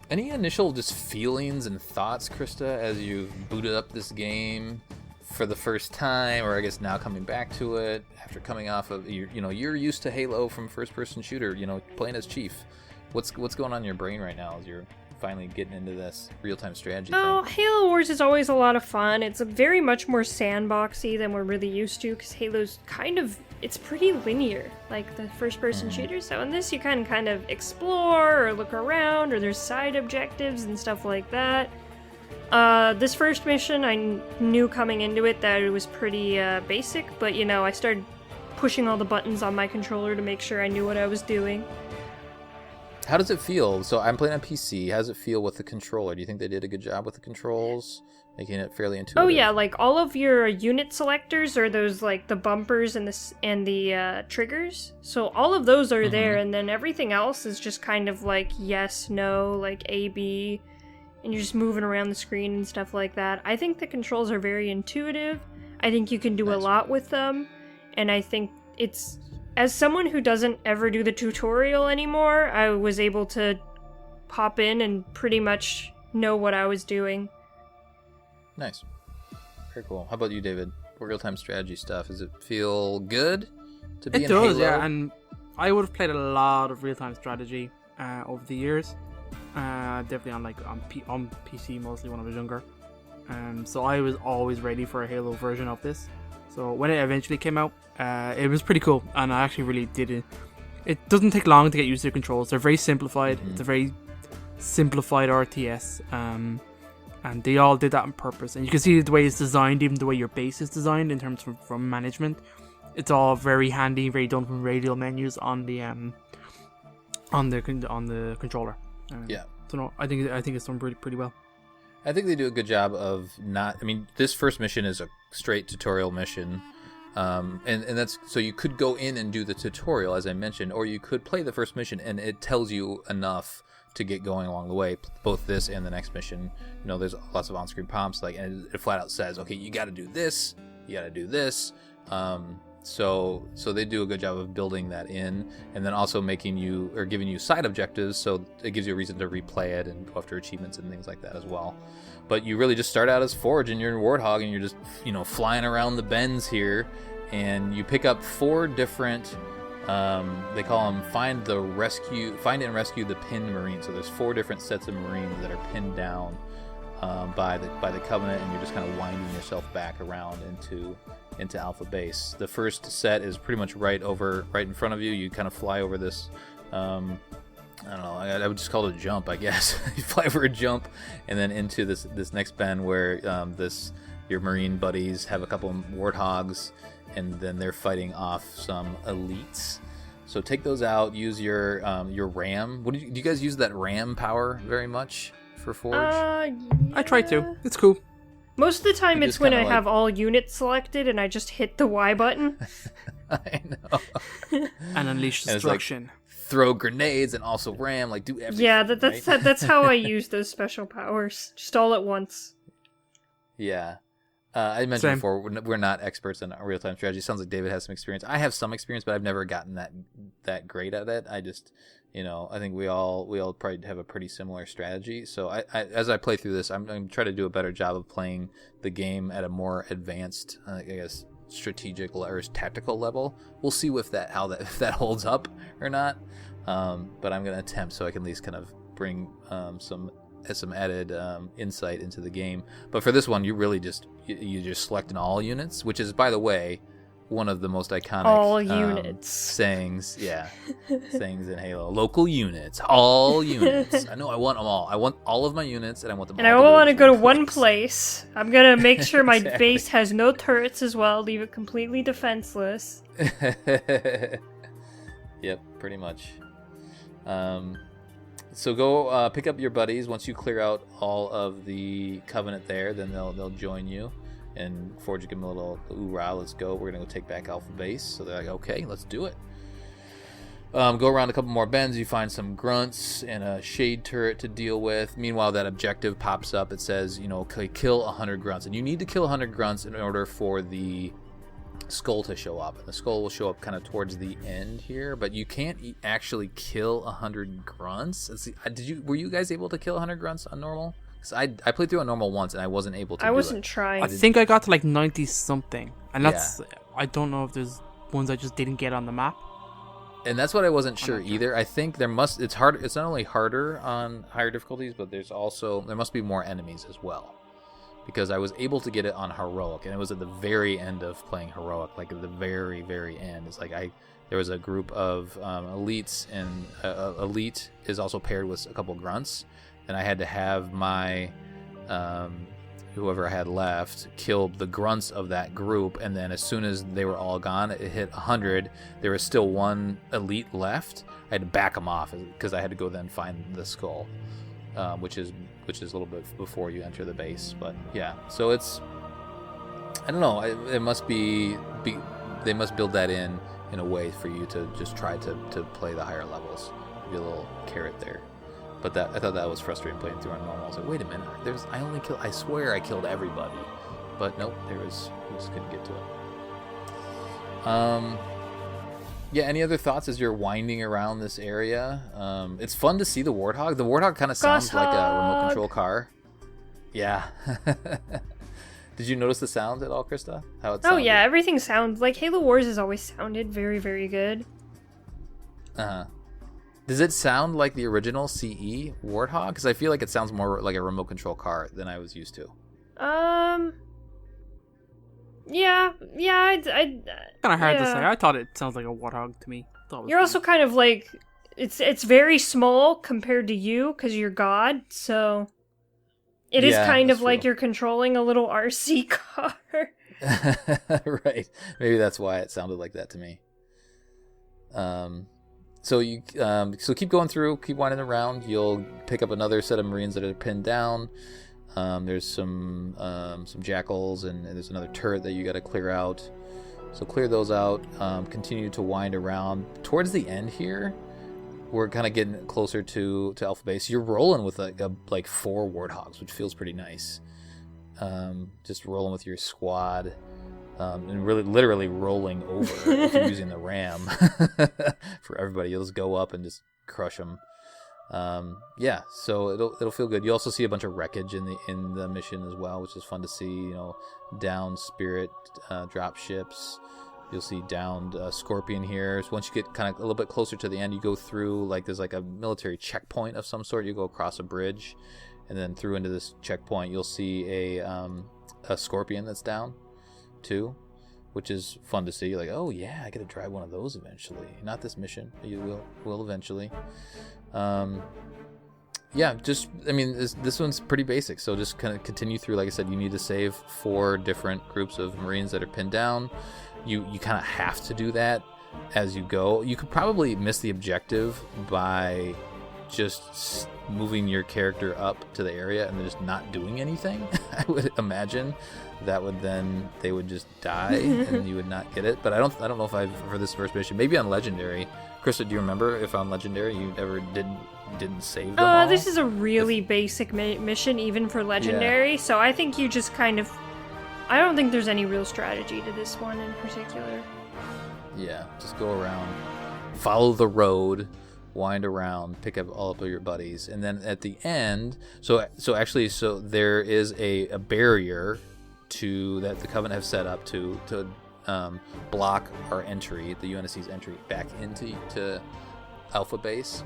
S1: Any initial just feelings and thoughts, Krista, as you booted up this game for the first time, or I guess now coming back to it after coming off of you're used to Halo from first-person shooter, playing as Chief. What's going on in your brain right now as you're finally getting into this real-time strategy thing?
S3: Halo Wars is always a lot of fun. It's very much more sandboxy than we're really used to, because Halo's it's pretty linear, like the first-person shooter. So in this, you can kind of explore or look around, or there's side objectives and stuff like that. This first mission, I knew coming into it that it was pretty basic, but I started pushing all the buttons on my controller to make sure I knew what I was doing.
S1: How does it feel? So I'm playing on PC. How does it feel with the controller? Do you think they did a good job with the controls, making it fairly intuitive?
S3: Oh yeah, like all of your unit selectors are those like the bumpers and the triggers. So all of those are there, and then everything else is just kind of like yes, no, like A, B, and you're just moving around the screen and stuff like that. I think the controls are very intuitive. I think you can do a lot with them, and I think it's... As someone who doesn't ever do the tutorial anymore, I was able to pop in and pretty much know what I was doing.
S1: Nice. Very cool. How about you, David? Real-time strategy stuff. Does it feel good to be in Halo? It does,
S2: yeah. And I would have played a lot of real-time strategy over the years. Definitely on PC mostly when I was younger. So I was always ready for a Halo version of this. So when it eventually came out, it was pretty cool, and I actually really did it. It doesn't take long to get used to the controls. They're very simplified. It's a very simplified RTS, and they all did that on purpose. And you can see the way it's designed, even the way your base is designed in terms from management. It's all very handy, very done from radial menus on the controller.
S1: Yeah.
S2: So no, I think it's done pretty well.
S1: I think they do a good job of not... I mean, this first mission is a straight tutorial mission. And that's... So you could go in and do the tutorial, as I mentioned, or you could play the first mission, and it tells you enough to get going along the way, both this and the next mission. There's lots of on-screen prompts, and it flat out says, okay, you got to do this, you got to do this. So they do a good job of building that in, and then also giving you side objectives, so it gives you a reason to replay it and go after achievements and things like that as well. But you really just start out as Forge, and you're in Warthog, and you're just flying around the bends here, and you pick up 4 different. They call them find and rescue the pinned Marines. So there's 4 different sets of Marines that are pinned down by the Covenant, and you're just kind of winding yourself back around into Alpha Base. The first set is pretty much right in front of you. You kind of fly over this. I don't know. I would just call it a jump, I guess. You fly over a jump, and then into this next bend where your Marine buddies have a couple of warthogs, and then they're fighting off some elites. So take those out. Use your ram. Do you guys use that ram power very much for Forge?
S3: Yeah.
S2: I try to. It's cool.
S3: Most of the time,
S1: You
S3: it's
S1: just
S3: when I
S1: kinda,
S3: have all units selected and I just hit the Y button.
S1: I know.
S2: And unleash
S1: And it's like,
S2: destruction.
S1: throw grenades and also ram. Like, do everything.
S3: Yeah, that's how I use those special powers. Just all at once.
S1: Yeah. I mentioned
S2: Same.
S1: before, we're not experts in real-time strategy. Sounds like David has some experience. I have some experience, but I've never gotten that great at it. I just, I think we all probably have a pretty similar strategy. So I as I play through this, I'm going to try to do a better job of playing the game at a more advanced, I guess, strategic or tactical level. We'll see if that holds up or not. But I'm going to attempt so I can at least kind of bring some added insight into the game. But for this one, you really just select an all units, which is, by the way, one of the most iconic
S3: All units.
S1: sayings. Yeah, sayings in Halo. Local units, all units. I know. I want them all. I want all of my units, and I want them.
S3: And
S1: all
S3: I won't want to go to
S1: one
S3: one place. I'm gonna make sure my
S1: Exactly.
S3: base has no turrets as well. Leave it completely defenseless.
S1: Yep, pretty much. So go pick up your buddies. Once you clear out all of the Covenant there, then they'll join you. And Forge will give them a little hoorah, let's go. We're going to go take back Alpha Base. So they're like, okay, let's do it. Go around a couple more bends. You find some grunts and a shade turret to deal with. Meanwhile, that objective pops up. It says, kill 100 grunts. And you need to kill 100 grunts in order for the skull to show up. And the skull will show up kind of towards the end here. But you can't actually kill 100 grunts. Were you guys able to kill 100 grunts on normal? Because I played through on normal once and I wasn't able to
S3: I
S1: do
S3: wasn't
S1: it.
S3: trying.
S2: I think I got to like 90 something. And that's, I don't know if there's ones I just didn't get on the map.
S1: And that's what I wasn't sure either. I think it's hard. It's not only harder on higher difficulties, but there must be more enemies as well. Because I was able to get it on heroic, and it was at the very end of playing heroic, like at the very, very end. It's like there was a group of elites, and elite is also paired with a couple grunts, and I had to have my whoever I had left kill the grunts of that group, and then as soon as they were all gone, it hit 100. There was still one elite left. I had to back them off because I had to go then find the skull, which is a little bit before you enter the base. But yeah, so it's, I don't know. It must be they must build that in a way for you to just try to play the higher levels. Give you a little carrot there. But I thought that was frustrating playing through on normal. I was like, wait a minute, I swear I killed everybody. But nope, we just couldn't get to it. Yeah, any other thoughts as you're winding around this area? It's fun to see the Warthog. The Warthog kind of sounds like a remote control car. Yeah. Did you notice the sound at all, Krista? How it sounded?
S3: Oh yeah, everything sounds like Halo Wars has always sounded very, very good.
S1: Uh-huh. Does it sound like the original CE Warthog? Because I feel like it sounds more like a remote control car than I was used to.
S3: Yeah, I
S2: Kind of hard to say. I thought it sounds like a warthog to me.
S3: You're also kind of like, it's very small compared to you because you're God, so it is kind of like
S1: true.
S3: you're controlling a little RC car.
S1: Right. Maybe that's why it sounded like that to me. So keep going through, keep winding around. You'll pick up another set of Marines that are pinned down. There's some jackals, and there's another turret that you got to clear out. So clear those out. Continue to wind around. Towards the end here, we're kind of getting closer to Alpha Base. You're rolling with like 4 Warthogs, which feels pretty nice. Just rolling with your squad. And really, literally rolling over if you're using the ram. For everybody, you'll just go up and just crush them. Yeah, so it'll feel good. You also see a bunch of wreckage in the mission as well, which is fun to see. Downed Spirit drop ships. You'll see downed Scorpion here. So once you get kind of a little bit closer to the end, you go through there's like a military checkpoint of some sort. You go across a bridge, and then through into this checkpoint, you'll see a scorpion that's down too, which is fun to see. Like, oh yeah, I get to drive one of those eventually. Not this mission, but you will eventually. Yeah, just, I mean, this one's pretty basic, so just kind of continue through. Like I said, you need to save 4 different groups of Marines that are pinned down. You kind of have to do that as you go. You could probably miss the objective by just moving your character up to the area and just not doing anything. I would imagine that would then they would just die and you would not get it. But I don't know if I've for this first mission. Maybe on Legendary. Krista, do you remember if on Legendary you ever didn't save them all?
S3: This is a really basic mission even for Legendary. Yeah. So I think you just kind of, I don't think there's any real strategy to this one in particular. Yeah,
S1: just go around, follow the road, wind around, pick up all of your buddies, and then at the end, so there is a barrier to that the Covenant have set up to block our entry, the UNSC's entry back into Alpha Base.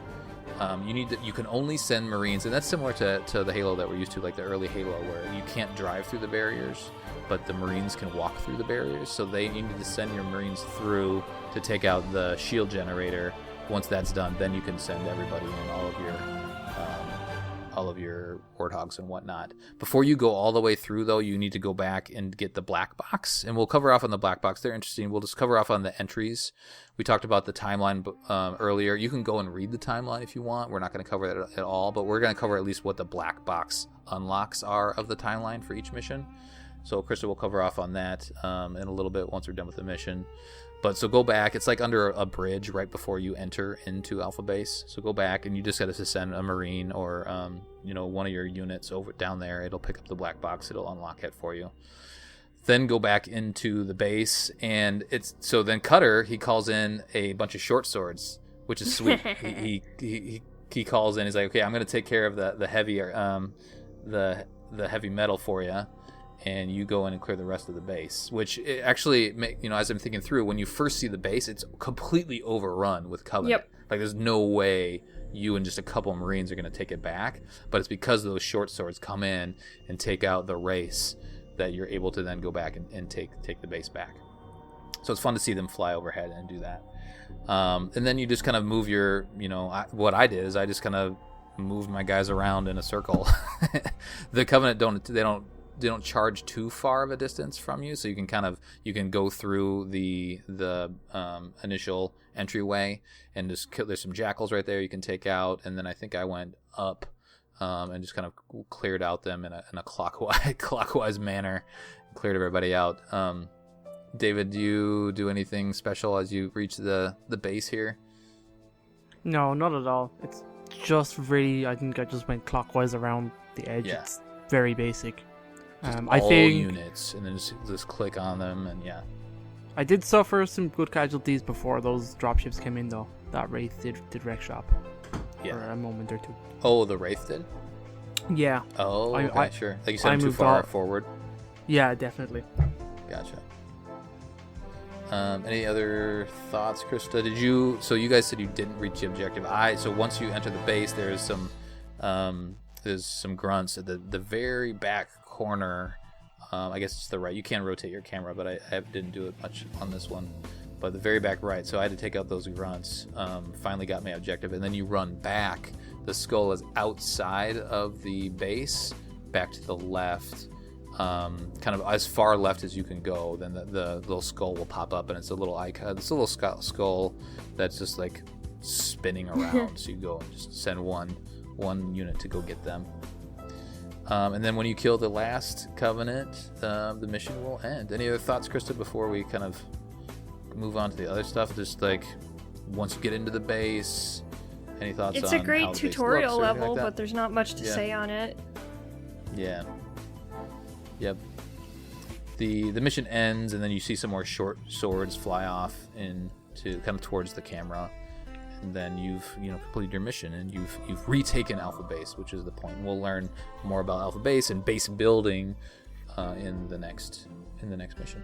S1: You can only send Marines, and that's similar to the Halo that we're used to, like the early Halo, where you can't drive through the barriers, but the Marines can walk through the barriers. So they need to send your Marines through to take out the shield generator. Once that's done, then you can send everybody in, all of your warthogs and whatnot. Before you go all the way through, though, you need to go back and get the black box, and we'll cover off on the black box. They're interesting. We'll just cover off on the entries. We talked about the timeline earlier. You can go and read the timeline if you want. We're not going to cover that at all, but we're going to cover at least what the black box unlocks are of the timeline for each mission. So Krista will cover off on that in a little bit once we're done with the mission. But so go back. It's like under a bridge right before you enter into Alpha Base. So go back and you just got to send a Marine or one of your units over down there. It'll pick up the black box. It'll unlock it for you. Then go back into the base, and then Cutter, he calls in a bunch of short swords, which is sweet. he calls in. He's like, okay, I'm gonna take care of the heavier the heavy metal for you. And you go in and clear the rest of the base, which actually, as I'm thinking through, when you first see the base, it's completely overrun with Covenant.
S3: Yep.
S1: Like, there's no way you and just a couple of Marines are going to take it back, but it's because those short swords come in and take out the race that you're able to then go back and take the base back. So it's fun to see them fly overhead and do that. And then you just kind of move your, what I did is I just kind of moved my guys around in a circle. The Covenant they don't charge too far of a distance from you, so you can go through the initial entryway and just there's some jackals right there you can take out, and then I think I went up and just kind of cleared out them in a clockwise manner, cleared everybody out. David, do you do anything special as you reach the base here?
S2: No, not at all. It's just really, I think I just went clockwise around the edge. Yeah. It's very basic.
S1: I think units, and then just click on them, and yeah.
S2: I did suffer some good casualties before those dropships came in, though. That Wraith did wreck shop for a moment or two.
S1: Oh, the Wraith did?
S2: Yeah.
S1: Oh, okay, sure. Like you said, too far forward?
S2: Yeah, definitely.
S1: Gotcha. Any other thoughts, Krista? So you guys said you didn't reach the objective. So once you enter the base, there's some grunts at the very back corner. I guess it's the right. You can rotate your camera, but I didn't do it much on this one. But the very back right. So I had to take out those grunts. Finally got my objective, and then you run back. The skull is outside of the base, back to the left, kind of as far left as you can go. Then the little skull will pop up, and it's a little icon. It's a little skull that's just like spinning around. So you go and just send one unit to go get them. And then when you kill the last Covenant, the mission will end. Any other thoughts, Krista, before we kind of move on to the other stuff? Just like once you get into the base, any thoughts on
S3: It's a great
S1: how the base
S3: tutorial
S1: looks or anything
S3: level,
S1: like that?
S3: but there's not much to say on it.
S1: Yeah. Yep. The mission ends, and then you see some more short swords fly off into kind of towards the camera. And then you've completed your mission, and you've retaken Alpha Base, which is the point. And we'll learn more about Alpha Base and base building in the next mission.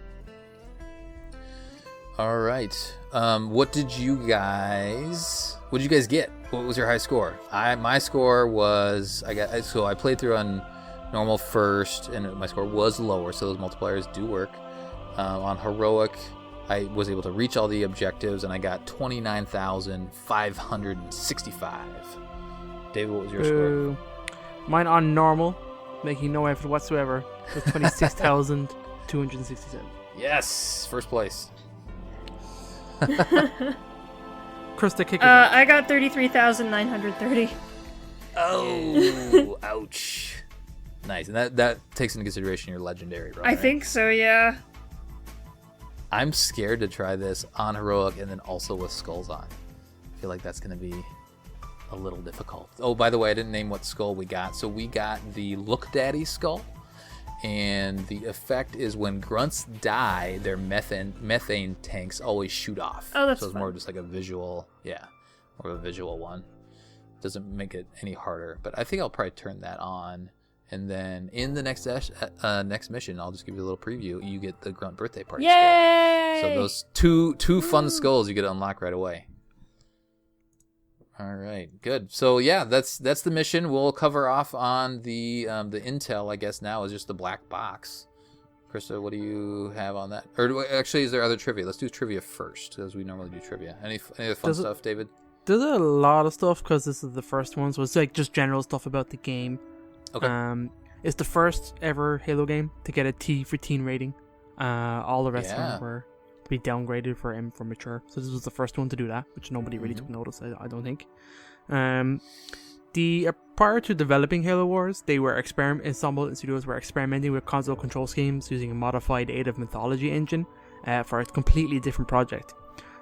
S1: All right. What did you guys get? What was your high score? My score was I played through on normal first, and my score was lower, so those multipliers do work. On heroic, I was able to reach all the objectives, and I got 29,565. David, what was your score?
S2: Mine on normal, making no effort whatsoever, was 26,267.
S1: Yes, first place.
S2: Krista, kick it.
S3: I got 33,930.
S1: Oh, ouch. Nice, and that takes into consideration your legendary, right?
S3: I think so, yeah.
S1: I'm scared to try this on heroic and then also with skulls on. I feel like that's going to be a little difficult. Oh, by the way, I didn't name what skull we got. So we got the Look Daddy skull, and the effect is when grunts die, their methane tanks always shoot off.
S3: Oh, that's
S1: so it's
S3: fun.
S1: more just like a visual, more of a visual one. Doesn't make it any harder, but I think I'll probably turn that on. And then in the next mission, I'll just give you a little preview. You get the Grunt birthday party
S3: Yay!
S1: skull. So those two fun skulls you get to unlock right away. All right, good. So yeah, that's the mission. We'll cover off on the intel. I guess now is just the black box. Krista, what do you have on that? Or actually, is there other trivia? Let's do trivia first, as we normally do trivia. Any of the fun stuff, David?
S2: There's a lot of stuff because this is the first one, so it's like just general stuff about the game.
S1: Okay.
S2: It's the first ever Halo game to get a T for teen rating. All the rest of them were to be downgraded for M for mature. So this was the first one to do that, which nobody really took notice. I don't think. Prior to developing Halo Wars, Ensemble Studios were experimenting with console control schemes using a modified Age of Mythology engine for a completely different project.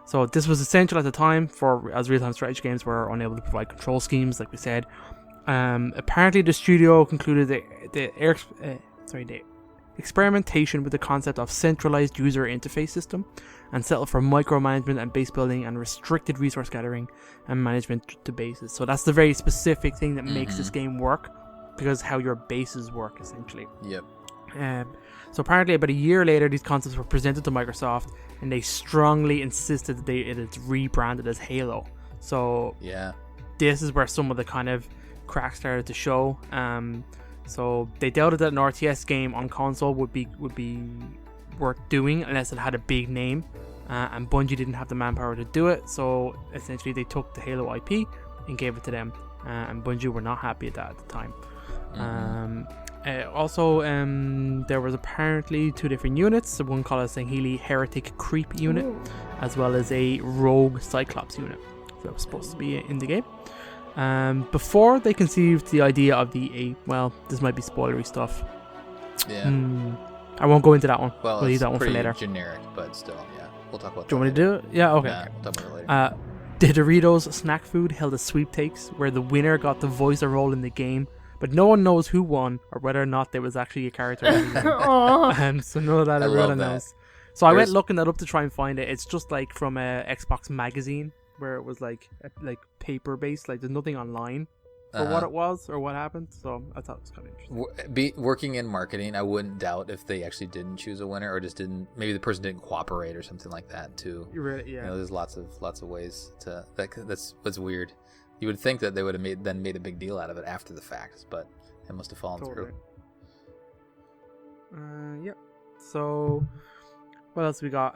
S2: So this was essential at the time as real-time strategy games were unable to provide control schemes, like we said. Apparently, the studio concluded the experimentation with the concept of centralized user interface system and settled for micromanagement and base building and restricted resource gathering and management to bases. So that's the very specific thing that makes this game work, because how your bases work, essentially.
S1: Yep.
S2: So apparently about a year later, these concepts were presented to Microsoft, and they strongly insisted that it's rebranded as Halo. So this is where some of the kind of cracks started to show. So they doubted that an RTS game on console would be worth doing unless it had a big name, and Bungie didn't have the manpower to do it. So essentially they took the Halo IP and gave it to them, and Bungie were not happy at that at the time. Also, there was apparently two different units. So one called a Sangheili Heretic Creep unit, as well as a Rogue Cyclops unit that was supposed to be in the game. Before they conceived the idea of this might be spoilery stuff.
S3: Yeah.
S2: I won't go into that one.
S1: Well,
S2: we'll leave that one for later.
S1: Generic, but still, we'll talk about that.
S2: Do you want me to do it? Yeah, okay.
S1: Nah, we'll talk about it later.
S2: The Doritos snack food held a sweepstakes where the winner got to voice a role in the game, but no one knows who won or whether or not there was actually a character in the game. So none of that is well announced. So I went looking that up to try and find it. It's just like from a Xbox magazine, where it was like paper based, like there's nothing online for what it was or what happened. So I thought it was kind of interesting.
S1: Working in marketing, I wouldn't doubt if they actually didn't choose a winner or just didn't. Maybe the person didn't cooperate or something like that too.
S2: You're right, yeah.
S1: There's lots of ways to that's weird. You would think that they would have made a big deal out of it after the fact, but it must have fallen through.
S2: Yep. So. What else we got?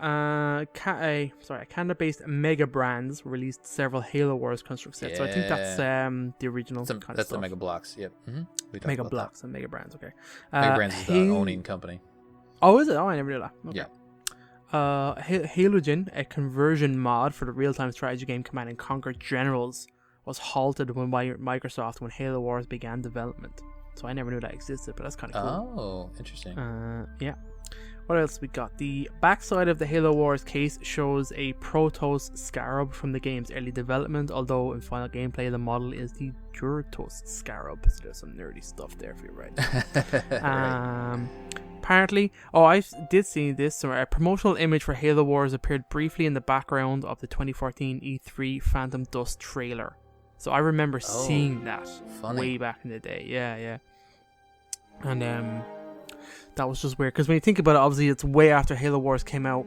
S2: Canada-based Mega Brands released several Halo Wars construct sets. So I think that's the original kind of
S1: That's
S2: stuff.
S1: the Mega Blocks, yep.
S2: Mega Blocks and Mega Brands, okay.
S1: Mega Brands is the owning company.
S2: Oh, is it? Oh, I never knew that. Okay.
S1: Yeah.
S2: Halogen, a conversion mod for the real-time strategy game Command and Conquer Generals, was halted when Microsoft when Halo Wars began development. So I never knew that existed, but that's kind of cool.
S1: Oh, interesting.
S2: Yeah. What else we got? The backside of the Halo Wars case shows a Protoss Scarab from the game's early development, although in final gameplay the model is the Duratos Scarab. So there's some nerdy stuff there for you, right? Apparently, I did see this. So a promotional image for Halo Wars appeared briefly in the background of the 2014 E3 Phantom Dust trailer. So I remember seeing that way back in the day. Yeah. And that was just weird, because when you think about it, obviously it's way after Halo Wars came out,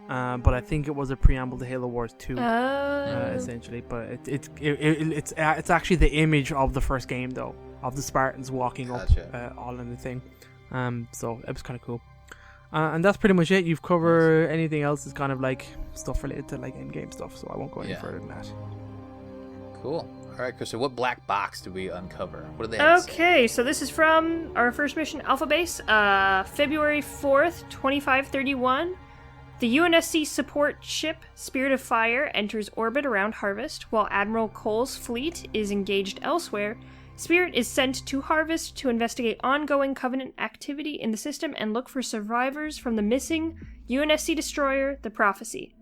S2: but I think it was a preamble to Halo Wars 2, essentially. But it's actually the image of the first game, though, of the Spartans walking
S1: Gotcha.
S2: up all in the thing. So it was kind of cool. And that's pretty much it. You've covered anything else is kind of like stuff related to like in-game stuff, so I won't go any further than that.
S1: Cool. All right, Krista, what black box did we uncover? What did they have to say?
S3: Okay, so this is from our first mission, Alpha Base, February 4th, 2531. The UNSC support ship, Spirit of Fire, enters orbit around Harvest, while Admiral Cole's fleet is engaged elsewhere. Spirit is sent to Harvest to investigate ongoing Covenant activity in the system and look for survivors from the missing UNSC destroyer, the Prophecy,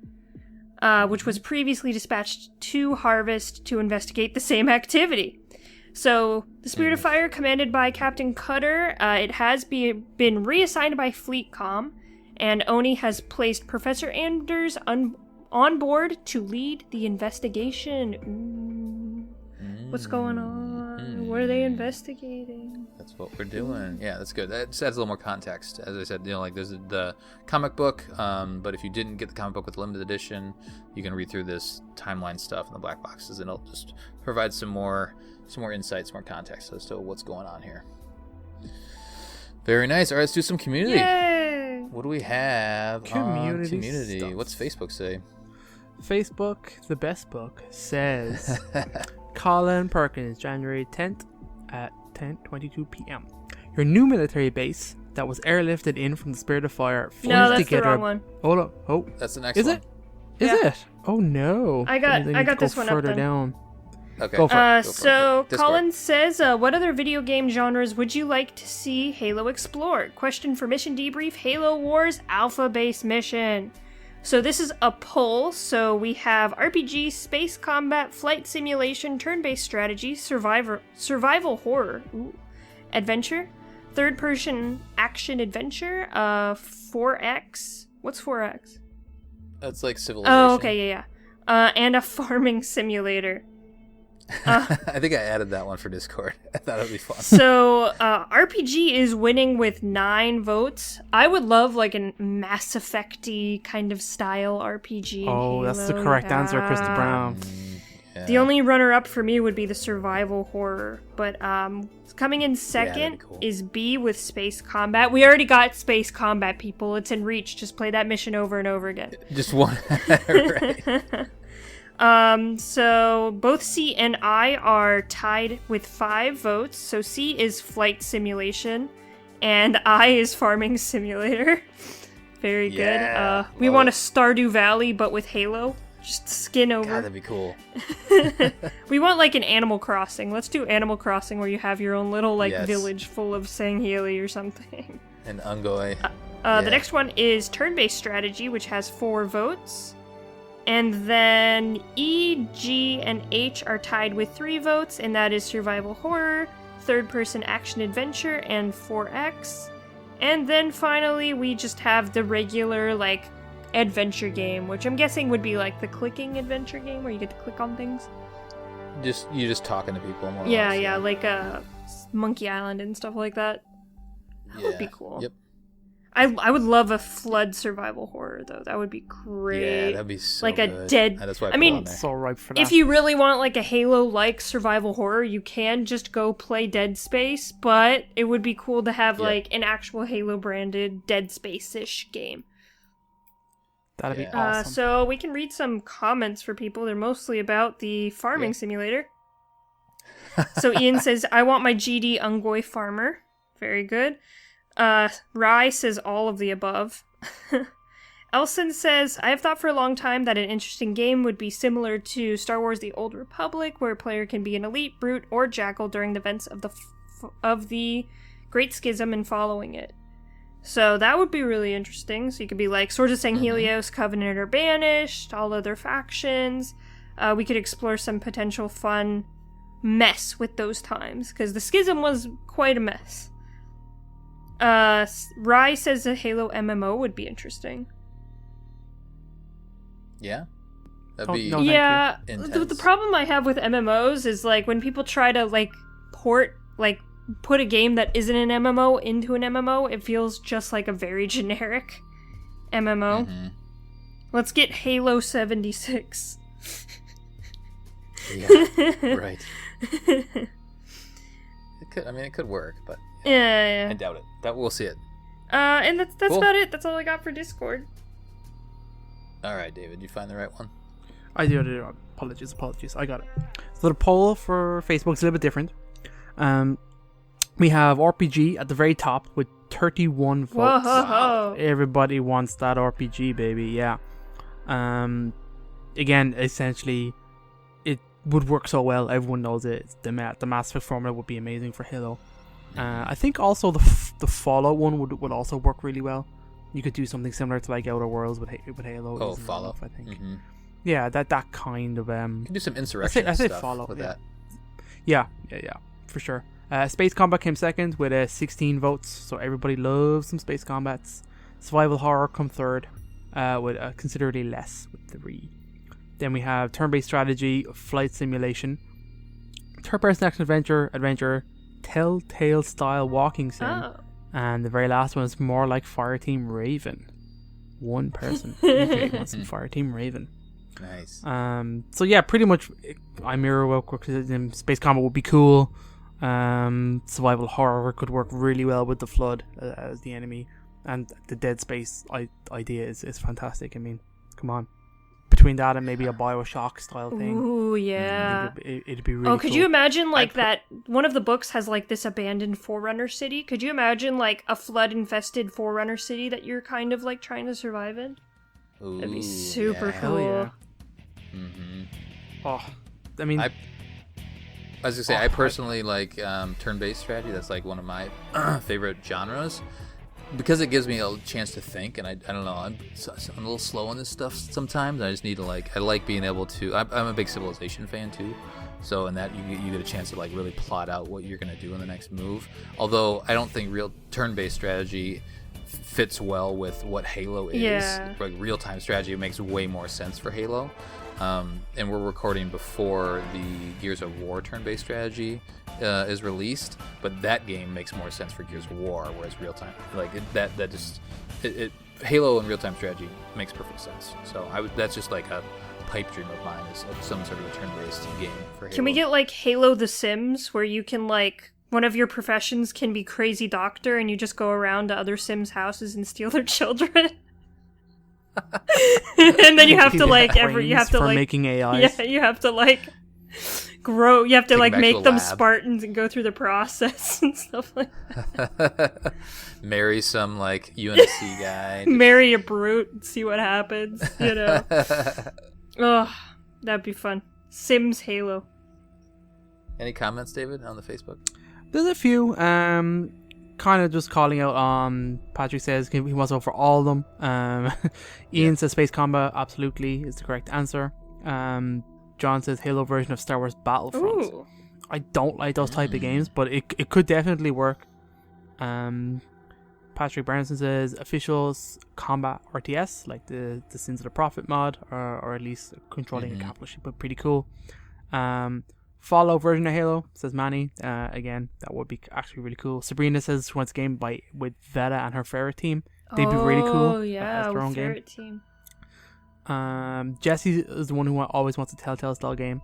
S3: which was previously dispatched to Harvest to investigate the same activity. So, the Spirit of Fire, commanded by Captain Cutter, it has been reassigned by Fleet Comm, and Oni has placed Professor Anders on board to lead the investigation. Ooh. What's going on? What are they investigating?
S1: That's what we're doing. Yeah, that's good. That just adds a little more context. As I said, like there's the comic book, but if you didn't get the comic book with the limited edition, you can read through this timeline stuff in the black boxes, and it'll just provide some more insights, more context as to what's going on here. Very nice. All right, let's do some community.
S3: Yay!
S1: What do we have on community?
S2: Stuff.
S1: What's Facebook say?
S2: Facebook, the best book, says Colin Perkins, January 10th at 10:22 p.m. Your new military base that was airlifted in from the Spirit of Fire fused
S3: No, that's
S2: together.
S3: the wrong one.
S2: Hold on. Oh,
S1: That's the next
S2: is
S1: one.
S2: it? Is
S3: Yeah.
S2: it? Oh no.
S3: I got
S2: Maybe need to
S3: this
S2: go
S3: one up
S2: further
S3: then.
S2: down.
S1: Okay.
S2: Go for it.
S3: So
S1: Discord.
S3: Colin says, what other video game genres would you like to see Halo explore? Question for Mission Debrief, Halo Wars Alpha Base Mission. So this is a poll, so we have RPG, space combat, flight simulation, turn-based strategy, survival horror, adventure, third-person action adventure, 4X, what's 4X?
S1: That's like civilization.
S3: Oh, okay, yeah. And a farming simulator.
S1: I think I added that one for Discord. I thought it would be fun.
S3: So, RPG is winning with 9 votes. I would love, like, a Mass Effect-y kind of style RPG. in
S2: Oh, that's the
S3: Halo.
S2: correct answer, Krista Brown.
S1: Yeah.
S3: The only runner-up for me would be the survival horror. But, coming in second
S1: be cool.
S3: is B with space combat. We already got space combat, people. It's in reach. Just play that mission over and over again.
S1: Just one. Right.
S3: So both C and I are tied with 5 votes. So C is flight simulation, and I is farming simulator. Very
S1: Yeah,
S3: good. We
S1: love
S3: want
S1: it.
S3: a Stardew Valley, but with Halo. Just skin over.
S1: God, that'd be cool.
S3: We want like an Animal Crossing. Let's do Animal Crossing where you have your own little like
S1: Yes.
S3: village full of Sangheili or something.
S1: And Ungoy.
S3: The next one is turn-based strategy, which has 4 votes. And then E, G, and H are tied with 3 votes, and that is survival horror, third-person action-adventure, and 4X. And then finally, we just have the regular, like, adventure game, which I'm guessing would be like the clicking adventure game where you get to click on things.
S1: You're just talking to people more. or
S3: Yeah,
S1: less,
S3: yeah, like Monkey Island and stuff like that. That would be cool.
S1: Yep.
S3: I would love a flood survival horror though. That would be great.
S1: Yeah, that'd be so
S3: like a
S1: good.
S3: dead.
S1: That's why I
S3: I
S1: put it
S3: mean,
S1: on there.
S2: So ripe for that.
S3: if you really want like a Halo-like survival horror, you can just go play Dead Space, but it would be cool to have
S1: Yeah.
S3: like an actual Halo-branded Dead Space-ish game.
S2: That'd be
S1: Yeah.
S2: awesome.
S3: So we can read some comments for people. They're mostly about the farming
S1: Yeah.
S3: simulator. So Ian says, I want my GD Ungoy farmer. Very good. Rye says all of the above. Elson says, I have thought for a long time that an interesting game would be similar to Star Wars The Old Republic, where a player can be an elite, brute, or jackal during the events of the Great Schism and following it. So that would be really interesting. So you could be like, Swords of Sanghelios, Covenant are banished, all other factions. We could explore some potential fun mess with those times, because the Schism was quite a mess. Rye says a Halo MMO would be interesting.
S1: Yeah. That'd
S2: Oh,
S1: be.
S2: no. Thank
S3: Yeah,
S1: you.
S3: the
S1: Intense.
S3: problem I have with MMOs is like when people try to like put a game that isn't an MMO into an MMO, it feels just like a very generic MMO.
S1: Mhm.
S3: Let's get Halo 76.
S1: Yeah, right. It could work, but
S3: Yeah.
S1: I doubt it. That we'll see it.
S3: And that's
S1: Cool.
S3: about it. That's all I got for Discord.
S1: All right, David, you find the right one?
S2: I do. Apologies. I got it. So the poll for Facebook is a little bit different. We have RPG at the very top with 31 votes.
S3: Whoa.
S2: Everybody wants that RPG, baby. Yeah. Again, essentially, it would work so well. Everyone knows it. The Mass Effect formula would be amazing for Halo. I think also the Fallout one would also work really well. You could do something similar to like Outer Worlds with Halo.
S1: Oh, Fallout.
S2: I think.
S1: Mm-hmm.
S2: Yeah, that kind of.
S1: You can do some insurrection
S2: I say
S1: stuff
S2: Fallout,
S1: with
S2: yeah.
S1: that.
S2: Yeah, for sure. Space Combat came second with 16 votes, so everybody loves some space combats. Survival Horror come third with considerably less, with 3. Then we have Turn-Based Strategy, Flight Simulation, Third-Person Action Adventure, Telltale Style Walking Sim,
S3: Oh.
S2: and the very last one is more like Fireteam Raven. One person UK wants some Fireteam Raven.
S1: Nice.
S2: So yeah, pretty much I mirror what space combat would be cool. Survival horror could work really well with the Flood as the enemy, and the Dead Space idea is fantastic. I mean, come on, between that and maybe a BioShock style thing.
S3: Ooh, yeah.
S2: It'd be really.
S3: Oh, could
S2: cool.
S3: you imagine like that? One of the books has like this abandoned Forerunner city. Could you imagine like a flood-infested Forerunner city that you're kind of like trying to survive in?
S1: Ooh,
S3: That'd be super
S1: yeah.
S2: Hell
S3: cool.
S2: yeah.
S1: Mm-hmm.
S2: Oh, I mean,
S1: I was gonna say, I personally like turn-based strategy. That's like one of my favorite genres because it gives me a chance to think. And I don't know, I'm a little slow on this stuff sometimes. I just need to I like being able to. I'm a big Civilization fan too, so in that you get a chance to like really plot out what you're gonna do in the next move. Although I don't think real turn-based strategy fits well with what Halo is.
S3: Yeah.
S1: Like real-time strategy makes way more sense for Halo. And we're recording before the Gears of War turn-based strategy is released, but that game makes more sense for Gears of War, whereas real-time, Halo and real-time strategy makes perfect sense. So that's just like a pipe dream of mine, is some sort of a turn-based game for Halo.
S3: Can we get like Halo The Sims, where you can like one of your professions can be crazy doctor, and you just go around to other Sims' houses and steal their children? And then you have to like
S2: making AIs.
S3: Yeah, you have to like grow. You have to
S1: Take
S3: like
S1: them back to
S3: make
S1: the
S3: them
S1: lab.
S3: Spartans and go through the process and stuff like that.
S1: Marry some like UNSC guy.
S3: Marry a brute and see what happens. You know. Oh, that'd be fun. Sims Halo.
S1: Any comments, David, on the Facebook?
S2: There's a few. Kind of just calling out on. Patrick says he wants to go for all of them. Ian says Space Combat absolutely is the correct answer. John says Halo version of Star Wars Battlefront.
S3: Ooh.
S2: I don't like those type of games, but it could definitely work. Patrick Bernson says officials combat RTS, like the Sins of the Prophet mod, or at least controlling a capital ship, but pretty cool. Fallout version of Halo, says Manny. Again, that would be actually really cool. Sabrina says she wants a game with Veta and her ferret team. They'd be really cool.
S3: Oh yeah,
S2: as their own
S3: with
S2: game.
S3: Ferret Team.
S2: Jesse is the one who always wants a Telltale style game.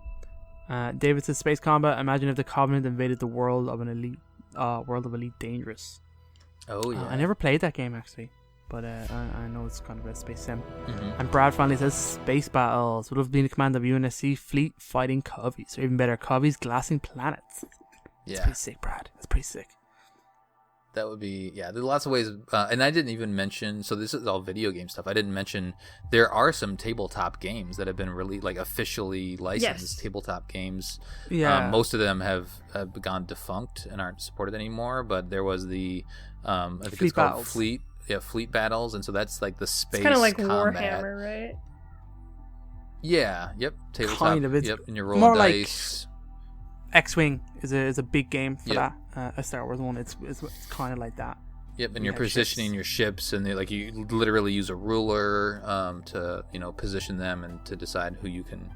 S2: David says Space Combat. Imagine if the Covenant invaded the world of Elite Dangerous.
S1: Oh yeah.
S2: I never played that game actually, but I know it's kind of a space sim.
S1: Mm-hmm.
S2: And Brad finally says Space Battles would have been in command of UNSC fleet fighting Covies, or even better, Covies glassing planets. That's
S1: Yeah.
S2: pretty sick, Brad. That's pretty sick.
S1: That would be, yeah, there's lots of ways, and I didn't even mention, so this is all video game stuff, I didn't mention, there are some tabletop games that have been really, like, officially licensed tabletop games.
S2: Yeah.
S1: Most of them have gone defunct and aren't supported anymore, but there was the, I think
S2: Fleet
S1: it's called
S2: Battles.
S1: Fleet Battles, and so that's, like, the space
S3: It's kind of like
S1: combat.
S3: Warhammer, right?
S1: Yeah, yep, tabletop,
S2: Kind of, it's
S1: yep, and you're rolling
S2: more like-
S1: dice.
S2: X-Wing is a big game for
S1: Yep.
S2: that. A Star Wars one. It's kind of like that.
S1: Yep, and
S2: You
S1: you're
S2: have
S1: positioning
S2: ships.
S1: your ships, and you literally use a ruler to position them and to decide who you can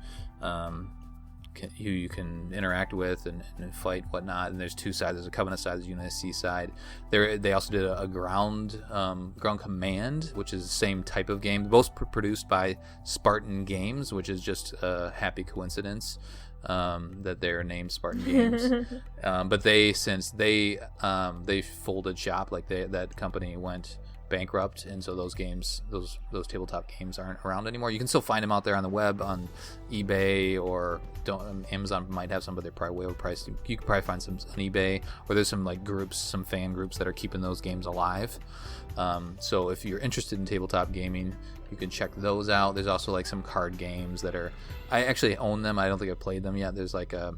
S1: you can interact with and fight, whatnot. And there's two sides. There's a Covenant side, there's a UNSC side. They also did a ground command, which is the same type of game, both produced by Spartan Games, which is just a happy coincidence that they're named Spartan Games. But since they folded shop, like that company went bankrupt, and so those tabletop games aren't around anymore. You can still find them out there on the web, on eBay, or Amazon might have some, but they're probably way overpriced. You can probably find some on eBay, or there's some like groups, some fan groups that are keeping those games alive. So if you're interested in tabletop gaming, you can check those out. There's also like some card games that are, I actually own them. I don't think I've played them yet. There's like there's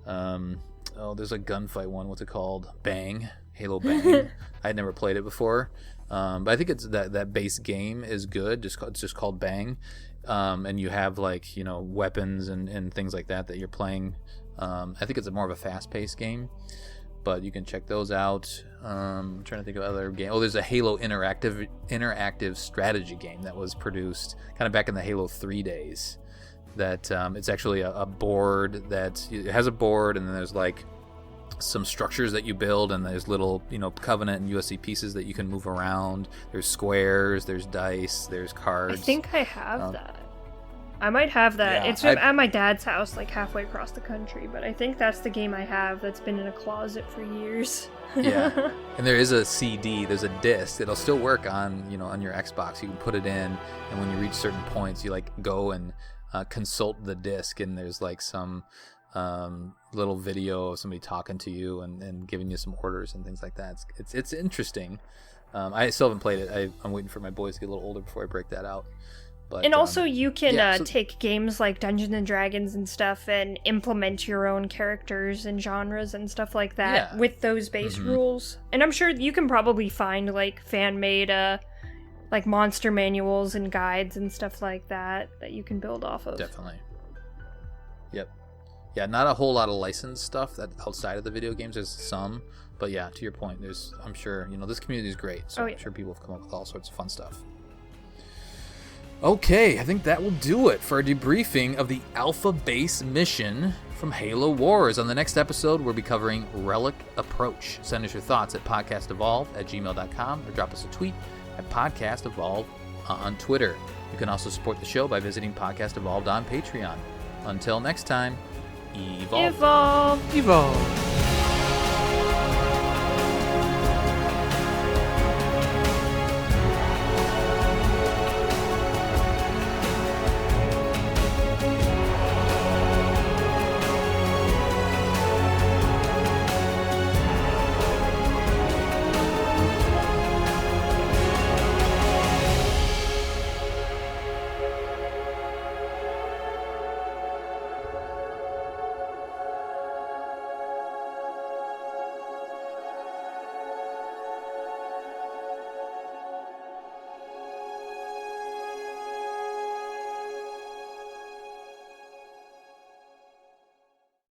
S1: a gunfight one. What's it called? Bang. Halo Bang. I had never played it before. But I think it's that base game is good. It's just called Bang. And you have like, weapons and things like that you're playing. I think it's more of a fast-paced game, but you can check those out. I'm trying to think of other games. Oh, there's a Halo interactive strategy game that was produced kind of back in the Halo 3 days. That it's actually a board that it has a board, and then there's like some structures that you build, and there's little Covenant and USC pieces that you can move around. There's squares, there's dice, there's cards.
S3: I think I have that. I might have that.
S1: Yeah,
S3: it's at my dad's house, like halfway across the country, but I think that's the game I have that's been in a closet for years.
S1: Yeah, and there is a CD, there's a disc. It'll still work on on your Xbox. You can put it in, and when you reach certain points, you like go and consult the disc, and there's like some little video of somebody talking to you and giving you some orders and things like that. It's interesting. I still haven't played it. I'm waiting for my boys to get a little older before I break that out. But,
S3: and also you can take games like Dungeons and Dragons and stuff and implement your own characters and genres and stuff like that with those base rules. And I'm sure you can probably find like fan-made like monster manuals and guides and stuff like that you can build off of.
S1: Definitely. Yep. Yeah, not a whole lot of licensed stuff that outside of the video games. There's some, but yeah, to your point, I'm sure this community is great, so I'm sure people have come up with all sorts of fun stuff. Okay, I think that will do it for a debriefing of the Alpha Base mission from Halo Wars. On the next episode, we'll be covering Relic Approach. Send us your thoughts at podcastevolve@gmail.com or drop us a tweet at podcastevolve on Twitter. You can also support the show by visiting Podcast Evolved on Patreon. Until next time, evolve.
S3: Evolve.
S2: Evolve.